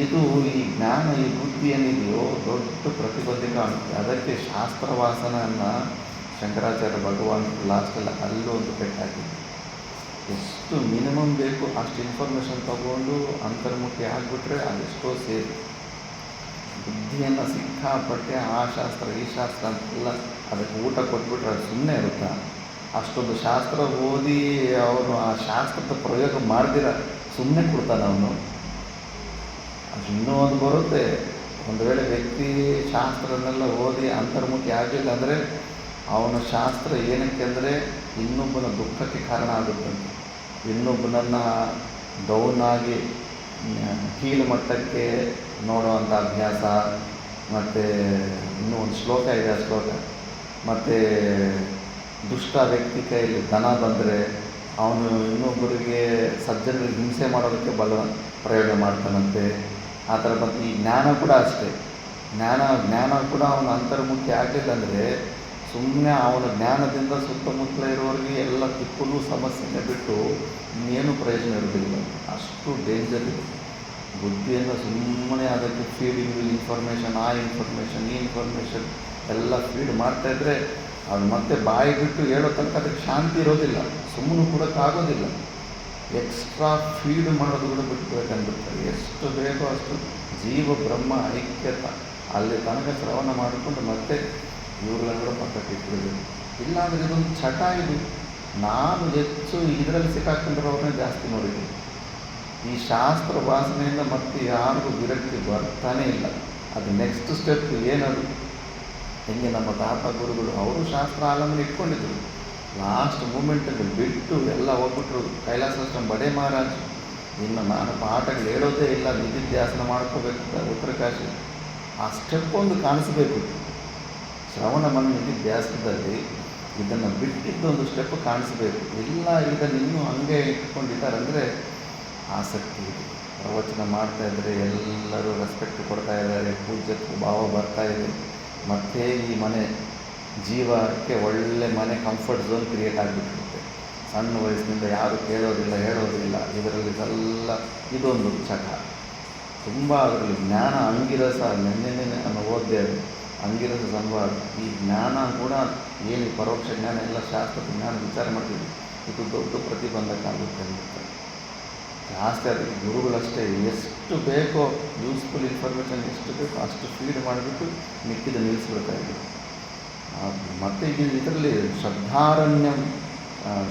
ಇದು ಈ ಜ್ಞಾನ, ಈ ಬುದ್ಧಿ ಏನಿದೆಯೋ ದೊಡ್ಡ ಪ್ರತಿಬಂಧಕ ಆಗುತ್ತೆ. ಅದಕ್ಕೆ ಶಾಸ್ತ್ರವಾಸನನ್ನು ಶಂಕರಾಚಾರ್ಯ ಭಗವಾನ್ ಲಾಸ್ಟಲ್ಲಿ ಅಲ್ಲೂ ಒಂದು ಪೆಟ್ಟಾಕಿತ್ತು. ಎಷ್ಟು ಮಿನಿಮಮ್ ಬೇಕು ಅಷ್ಟು ಇನ್ಫಾರ್ಮೇಷನ್ ತಗೊಂಡು ಅಂತರ್ಮುಖಿ ಆಗಿಬಿಟ್ರೆ ಅದೆಷ್ಟೋ ಸೇರಿ. ಬುದ್ಧಿಯನ್ನು ಸಿಕ್ಕಾಪಟ್ಟೆ ಆ ಶಾಸ್ತ್ರ ಈ ಶಾಸ್ತ್ರ ಅಂತೆಲ್ಲ ಅದಕ್ಕೆ ಊಟ ಕೊಟ್ಬಿಟ್ರೆ ಅದು ಸುಮ್ಮನೆ ಇರುತ್ತಾ? ಅಷ್ಟೊಂದು ಶಾಸ್ತ್ರ ಓದಿ ಅವನು ಆ ಶಾಸ್ತ್ರದ ಪ್ರಯೋಗ ಮಾಡ್ದಿರ ಸುಮ್ಮನೆ ಕೊಡ್ತಾನೆ ಅವನು. ಅದು ಇನ್ನೂ ಒಂದು ಬರುತ್ತೆ. ಒಂದು ವೇಳೆ ವ್ಯಕ್ತಿ ಶಾಸ್ತ್ರನೆಲ್ಲ ಓದಿ ಅಂತರ್ಮುಖಿ ಆಗಲಿಲ್ಲ ಅಂದರೆ ಅವನ ಶಾಸ್ತ್ರ ಏನಕ್ಕೆ ಅಂದರೆ ಇನ್ನೊಬ್ಬನ ದುಃಖಕ್ಕೆ ಕಾರಣ ಆಗುತ್ತಂತೆ. ಇನ್ನೊಬ್ಬನನ್ನು ಡೌನಾಗಿ ಕೀಳು ಮಟ್ಟಕ್ಕೆ ನೋಡುವಂಥ ಅಭ್ಯಾಸ. ಮತ್ತು ಇನ್ನೂ ಒಂದು ಶ್ಲೋಕ ಇದೆ, ಆ ಶ್ಲೋಕ. ಮತ್ತು ದುಷ್ಟ ವ್ಯಕ್ತಿ ಕೈಯಲ್ಲಿ ದನ ಬಂದರೆ ಅವನು ಇನ್ನೊಬ್ಬರಿಗೆ ಸಜ್ಜನರಿಗೆ ಹಿಂಸೆ ಮಾಡೋದಕ್ಕೆ ಪ್ರಯೋಗ ಮಾಡ್ತಾನಂತೆ. ಆ ಥರ ಬಂದು ಈ ಜ್ಞಾನ ಕೂಡ ಅಷ್ಟೇ. ಜ್ಞಾನ ಕೂಡ ಅವನ ಅಂತರ್ಮುಖಿ ಆಗಲಿಲ್ಲ ಅಂದರೆ ಸುಮ್ಮನೆ ಅವನ ಜ್ಞಾನದಿಂದ ಸುತ್ತಮುತ್ತಲ ಇರೋರಿಗೆ ಎಲ್ಲ ತಿಪ್ಪಲು ಸಮಸ್ಯೆನೇ ಬಿಟ್ಟು ಇನ್ನೇನು ಪ್ರಯೋಜನ ಇರೋದಿಲ್ಲ. ಅಷ್ಟು ಡೇಂಜರ್ ಇದೆ. ಬುದ್ಧಿಯನ್ನು ಸುಮ್ಮನೆ ಅದಕ್ಕೆ ಫೀಡಿಂಗ್ ಇನ್ಫಾರ್ಮೇಷನ್, ಆ ಇನ್ಫಾರ್ಮೇಷನ್ ಈ ಇನ್ಫಾರ್ಮೇಷನ್ ಎಲ್ಲ ಫೀಡ್ ಮಾಡ್ತಾಯಿದ್ರೆ ಅದು ಮತ್ತೆ ಬಾಯಿ ಬಿಟ್ಟು ಹೇಳೋ ತನಕ ಅದಕ್ಕೆ ಶಾಂತಿ ಇರೋದಿಲ್ಲ, ಸುಮ್ಮನೆ ಕೊಡೋಕ್ಕಾಗೋದಿಲ್ಲ. ಎಕ್ಸ್ಟ್ರಾ ಫೀಡ್ ಮಾಡೋದು ಕೂಡ ಬಿಟ್ಬೇಕಂದ್ಬಿಡ್ತಾರೆ. ಎಷ್ಟು ಬೇಕೋ ಅಷ್ಟು ಜೀವ ಬ್ರಹ್ಮ ಐಕ್ಯತ ಅಲ್ಲಿ ತನಕ ಶ್ರವಣ ಮಾಡಿಕೊಂಡು ಮತ್ತೆ ಇವ್ರುಗಳ ಪಕ್ಕಕ್ಕೆ ಇಟ್ಬಿಡಬೇಕು. ಇಲ್ಲಾಂದರೆ ಇದೊಂದು ಚಟ. ಇದು ನಾನು ಹೆಚ್ಚು ಇದರಲ್ಲಿ ಸಿಕ್ಕಾಕೊಂಡಿರೋರನ್ನೇ ಜಾಸ್ತಿ ನೋಡಿದ್ದೀನಿ. ಈ ಶಾಸ್ತ್ರ ವಾಸನೆಯಿಂದ ಮತ್ತೆ ಯಾರಿಗೂ ವಿರಕ್ತಿ ಬರ್ತಾನೇ ಇಲ್ಲ. ಅದು ನೆಕ್ಸ್ಟ್ ಸ್ಟೆಪ್ ಏನದು? ಹೆಂಗೆ ನಮ್ಮ ತಾತ ಗುರುಗಳು ಅವರು ಶಾಸ್ತ್ರ ಆಲಂಬನೆ ಇಟ್ಕೊಂಡಿದ್ರು, ಲಾಸ್ಟ್ ಮೂಮೆಂಟಲ್ಲಿ ಬಿಟ್ಟು ಎಲ್ಲ ಹೋಗ್ಬಿಟ್ರು. ಕೈಲಾಸ ಬಡೆ ಮಹಾರಾಜ್ ಇನ್ನು ನಾನು ಪಾಠಗಳು ಹೇಳೋದೇ ಇಲ್ಲ, ನಿಧಿಧ್ಯಾಸನ ಮಾಡ್ಕೋಬೇಕು ಉತ್ತರ ಕಾಶಿ. ಆ ಸ್ಟೆಪ್ ಒಂದು ಕಾಣಿಸ್ಬೇಕು. ಶ್ರವಣ ಮನ ನಿಧಿಧ್ಯಾಸನದಲ್ಲಿ ಇದನ್ನು ಬಿಟ್ಟಿದ್ದೊಂದು ಸ್ಟೆಪ್ ಕಾಣಿಸ್ಬೇಕು. ಇಲ್ಲ ಇದನ್ನು ಇನ್ನೂ ಹಂಗೆ ಇಟ್ಕೊಂಡಿದ್ದಾರಂದರೆ ಆಸಕ್ತಿ ಇದೆ. ಪ್ರವಚನ ಮಾಡ್ತಾಯಿದ್ರೆ ಎಲ್ಲರೂ ರೆಸ್ಪೆಕ್ಟ್ ಕೊಡ್ತಾ ಇದ್ದಾರೆ, ಪೂಜ್ಯತ್ವ ಭಾವ ಬರ್ತಾ ಇದೆ. ಮತ್ತು ಈ ಮನೆ ಜೀವಕ್ಕೆ ಒಳ್ಳೆ ಮನೆ ಕಂಫರ್ಟ್ ಝೋನ್ ಕ್ರಿಯೇಟ್ ಆಗಿಬಿಟ್ಟಿರುತ್ತೆ. ಸಣ್ಣ ವಯಸ್ಸಿನಿಂದ ಯಾರು ಕೇಳೋದಿಲ್ಲ, ಹೇಳೋದಿಲ್ಲ. ಇದರಲ್ಲಿ ಎಲ್ಲ ಇದೊಂದು ಚಟ ತುಂಬ. ಅದರಲ್ಲಿ ಜ್ಞಾನ ಅಂಗಿರಸ, ನೆನ್ನೆ ನಾನು ಓದಿದೆ, ಅದು ಅಂಗಿರಸ ಸಂವಾದ. ಈ ಜ್ಞಾನ ಕೂಡ ಏನು ಪರೋಕ್ಷ ಜ್ಞಾನ ಎಲ್ಲ ಶಾಸ್ತ್ರದ ಜ್ಞಾನ ವಿಚಾರ ಮಾಡ್ತೀವಿ, ಇದು ದೊಡ್ಡ ಪ್ರತಿಬಂಧಕ ಆಗುತ್ತೆ ಅಂತ. ಜಾಸ್ತಿ ಅದಕ್ಕೆ ಗುರುಗಳಷ್ಟೇ ಎಷ್ಟು ಬೇಕೋ ಯೂಸ್ಫುಲ್ ಇನ್ಫಾರ್ಮೇಷನ್ ಎಷ್ಟು ಬೇಕೋ ಅಷ್ಟು ಫೀಡ್ ಮಾಡಿಬಿಟ್ಟು ಮಿಕ್ಕಿದ ನಿಲ್ಲಿಸ್ಬಿಡ್ತಾಯಿದ್ವಿ. ಮತ್ತು ಈಗ ಇದರಲ್ಲಿ ಶಬ್ದಾರಣ್ಯಂ,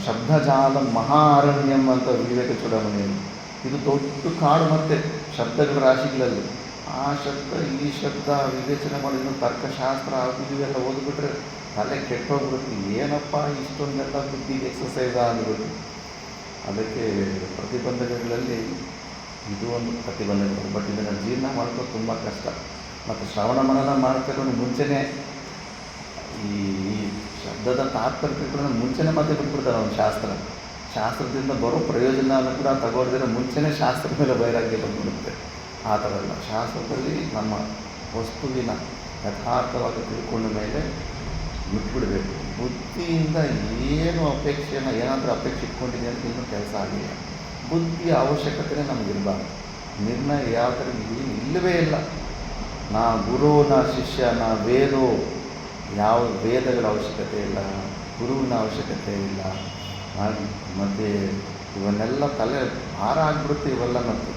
ಶಬ್ದಜಾಲ ಮಹಾರಣ್ಯಂ ಅಂತ ವಿವೇಕ ಚೂಡಾಮಣಿಯಲ್ಲಿ. ಇದು ದೊಡ್ಡ ಕಾಡು, ಮತ್ತು ಶಬ್ದಗಳ ರಾಶಿಗಳಲ್ಲಿ ಆ ಶಬ್ದ ಈ ಶಬ್ದ ವಿವೇಚನೆ ಮಾಡಿ ಇನ್ನು ತರ್ಕಶಾಸ್ತ್ರ ಇವೆಲ್ಲ ಓದ್ಬಿಟ್ರೆ ತಲೆ ಕೆಟ್ಟೋಗ್ಬಿಡುತ್ತೆ. ಏನಪ್ಪ ಇಷ್ಟೊಂದೆಲ್ಲ ಬುದ್ಧಿಗೆ ಎಕ್ಸಸೈಸ್ ಆಗಿಬಿಟ್ಟು. ಅದಕ್ಕೆ ಪ್ರತಿಬಂಧಕಗಳಲ್ಲಿ ಇದು ಒಂದು ಪ್ರತಿಬಂಧಕ. ಬಟ್ ಇದನ್ನು ಜೀರ್ಣ ಮಾಡ್ಕೋದು ತುಂಬ ಕಷ್ಟ. ಮತ್ತು ಶ್ರವಣ ಮನನ ಮಾಡ್ಕೊಳ್ಳೋದು ಮುಂಚೆನೇ ಈ ಶಬ್ದದ ತಾತ್ಪರ್ಯಗಳನ್ನ ಮುಂಚೆನೇ ಮತ್ತೆ ಬಿಟ್ಬಿಡ್ತಾರೆ ಅವ್ನು ಶಾಸ್ತ್ರದಿಂದ ಬರೋ ಪ್ರಯೋಜನ ಕೂಡ ತಗೊಳ್ದಿರೋ ಮುಂಚೆನೇ ಶಾಸ್ತ್ರದ ಮೇಲೆ ವೈರಾಗ್ಯ ಬಂದ್ಬಿಡುತ್ತೆ. ಆ ಥರ ಎಲ್ಲ ಶಾಸ್ತ್ರದಲ್ಲಿ ನಮ್ಮ ವಸ್ತುವಿನ ಯಥಾರ್ಥವಾಗಿ ತಿಳ್ಕೊಂಡ ಮೇಲೆ ಬಿಟ್ಬಿಡಬೇಕು. ಬುದ್ಧಿಯಿಂದ ಏನು ಅಪೇಕ್ಷೆನ ಏನಾದರೂ ಅಪೇಕ್ಷೆ ಇಟ್ಕೊಂಡಿದೆ ಅಂತ ಇನ್ನೂ ಕೆಲಸ ಆಗಿಲ್ಲ. ಬುದ್ಧಿಯ ಅವಶ್ಯಕತೆಯೇ ನಮಗಿರಬಾರ್ದು. ನಿರ್ಣಯ ಯಾವ ಥರ ಏನು ಇಲ್ಲವೇ ಇಲ್ಲ. ನಾ ಗುರು, ನಾ ಶಿಷ್ಯ, ನಾ ವೇದೋ, ಯಾವ ವೇದಗಳ ಅವಶ್ಯಕತೆ ಇಲ್ಲ, ಗುರುವಿನ ಅವಶ್ಯಕತೆ ಇಲ್ಲ. ಮತ್ತು ಇವನ್ನೆಲ್ಲ ತಲೆ ಭಾರ ಆಗಿಬಿಡುತ್ತೆ ಇವೆಲ್ಲ. ಮತ್ತು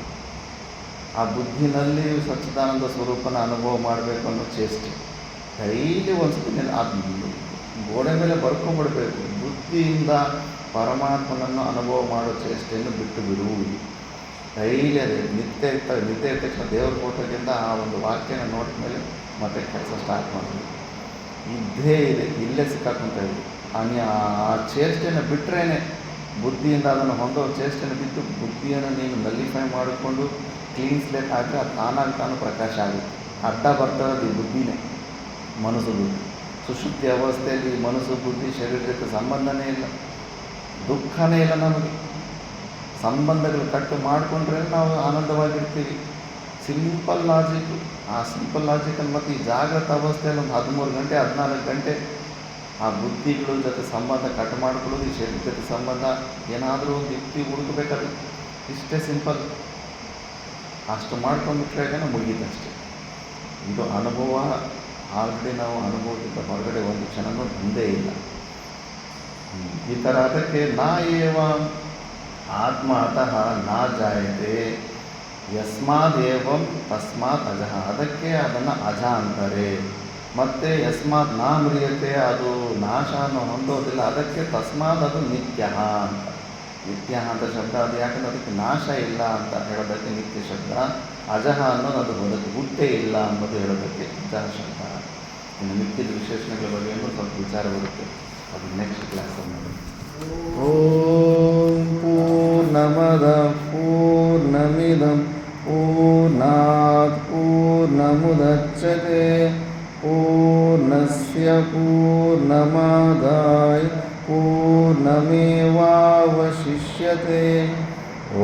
ಆ ಬುದ್ಧಿನಲ್ಲಿ ಸಚ್ಚಿದಾನಂದ ಸ್ವರೂಪನ ಅನುಭವ ಮಾಡಬೇಕು ಅನ್ನೋ ಚೇಷ್ಟೆ ಡೈಲಿ ಒಂದ್ಸತಿ ಅದು ಗೋಡೆ ಮೇಲೆ ಬರ್ಕೊಂಡ್ಬಿಡ್ಬೇಕು. ಬುದ್ಧಿಯಿಂದ ಪರಮಾತ್ಮನನ್ನು ಅನುಭವ ಮಾಡೋ ಚೇಷ್ಟೆಯನ್ನು ಬಿಟ್ಟು ಬಿಡುವುದು ಡೈಲಿ. ಅದೇ ನಿತ್ಯ ಇರ್ತಾರೆ. ನಿತ್ಯ ಇದ್ದ ತಕ್ಷಣ ದೇವ್ರ ಫೋಟೋಗಿಂತ ಆ ಒಂದು ವಾಕ್ಯನ ನೋಡಿದ ಮೇಲೆ ಮತ್ತೆ ಕೆಲಸ ಸ್ಟಾರ್ಟ್ ಮಾಡಬೇಕು. ಇದ್ದೇ ಇದೆ, ಇಲ್ಲೇ ಸಿಕ್ಕಾಕೊಂತ ಇದೆ. ಆ ಚೇಷ್ಟೆಯನ್ನು ಬಿಟ್ಟರೆ ಬುದ್ಧಿಯಿಂದ ಅದನ್ನು ಹೊಂದೋ ಚೇಷ್ಟೆಯನ್ನು ಬಿಟ್ಟು ಬುದ್ಧಿಯನ್ನು ನೀನು ನಲ್ಲಿಫೈ ಮಾಡಿಕೊಂಡು ಕ್ಲೀನ್ ಸ್ಲೇಟ್ ಹಾಕಿದ್ರೆ ಅದು ತಾನಾಗಿ ತಾನು ಪ್ರಕಾಶ ಆಗುತ್ತೆ. ಅಡ್ಡ ಬರ್ತದೆ ಈ ಬುದ್ಧಿನೇ, ಮನಸ್ಸು ಬುದ್ಧಿ. ಸುಷುಪ್ತಿ ಅವಸ್ಥೆಯಲ್ಲಿ ಮನಸ್ಸು ಬುದ್ಧಿ ಶರೀರಕ್ಕೆ ಸಂಬಂಧನೇ ಇಲ್ಲ, ದುಃಖನೇ ಇಲ್ಲ. ನಮಗೆ ಸಂಬಂಧಗಳು ಕಟ್ಟು ಮಾಡಿಕೊಂಡ್ರೆ ನಾವು ಆನಂದವಾಗಿರ್ತೀವಿ. Simple logic. ಆ ಸಿಂಪಲ್ ಲಾಜಿಕಲ್ಲಿ ಮತ್ತು ಈ ಜಾಗೃತ ಅವಸ್ಥೆಯಲ್ಲಿ ಒಂದು 13 ಗಂಟೆ 14 ಗಂಟೆ ಆ ಬುದ್ಧಿಗಳ ಜೊತೆ ಸಂಬಂಧ ಕಟ್ ಮಾಡ್ಕೊಳ್ಳೋದು, ಈ ಶರೀರ ಜೊತೆ ಸಂಬಂಧ ಏನಾದರೂ ಒಂದು ಯುಕ್ತಿ ಹುಡುಕಬೇಕಾದ್ರೆ ಇಷ್ಟೇ ಸಿಂಪಲ್. ಅಷ್ಟು ಮಾಡ್ಕೊಂಡ್ಬಿಟ್ರೆ ಮುಗೀತಷ್ಟೆ. ಇದು ಅನುಭವ ಆಲ್ರೆಡಿ ನಾವು ಅನುಭವದಿಂದ ಹೊರಗಡೆ ಒಂದು ಕ್ಷಣನೂ ಬಂದೇ ಇಲ್ಲ. ಈ ಥರ ಅದಕ್ಕೆ ನಾ ಏವ ಆತ್ಮ ಅತಃ ನಾ ಜಾಯತೆ ಯಸ್ಮಾದೇವಂ ತಸ್ಮಾತ್ ಅಜಃ. ಅದಕ್ಕೆ ಅದನ್ನು ಅಜ ಅಂತಾರೆ. ಮತ್ತು ಯಸ್ಮಾತ್ ನಾ ಮ್ರಿಯತೆ, ಅದು ನಾಶವನ್ನು ಹೊಂದೋದಿಲ್ಲ. ಅದಕ್ಕೆ ತಸ್ಮಾತ್ ಅದು ನಿತ್ಯ ಅಂತ. ನಿತ್ಯ ಅಂತ ಶಬ್ದ ಅದು ಯಾಕಂದರೆ ಅದಕ್ಕೆ ನಾಶ ಇಲ್ಲ ಅಂತ ಹೇಳೋದಕ್ಕೆ ನಿತ್ಯ ಶಬ್ದ. ಅಜಃ ಅನ್ನೋದು ಅದು ಹುಟ್ಟೇ ಇಲ್ಲ ಅನ್ನೋದು ಹೇಳೋದಕ್ಕೆ ಅಜಃ ಶಬ್ದ. ಇನ್ನು ಮಿಕ್ಕಿದ ವಿಶೇಷಣಗಳ ಬಗ್ಗೆ ಸ್ವಲ್ಪ ವಿಚಾರ ಬರುತ್ತೆ, ಅದು ನೆಕ್ಸ್ಟ್ ಕ್ಲಾಸಲ್ಲಿ ನೋಡಿ. ಓಂ ಪೂರ್ಣಮದ ಪೂರ್ಣಮಿದಂ ಪೂರ್ಣಾತ್ ಪೂರ್ಣಮುದಚ್ಯತೆ ಪೂರ್ಣಸ್ಯ ಪೂರ್ಣಮಾದಾಯ ಪೂರ್ಣಮೇವಾವಶಿಷ್ಯತೆ.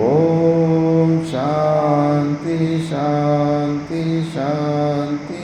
ಓಂ ಶಾಂತಿ ಶಾಂತಿ ಶಾಂತಿ.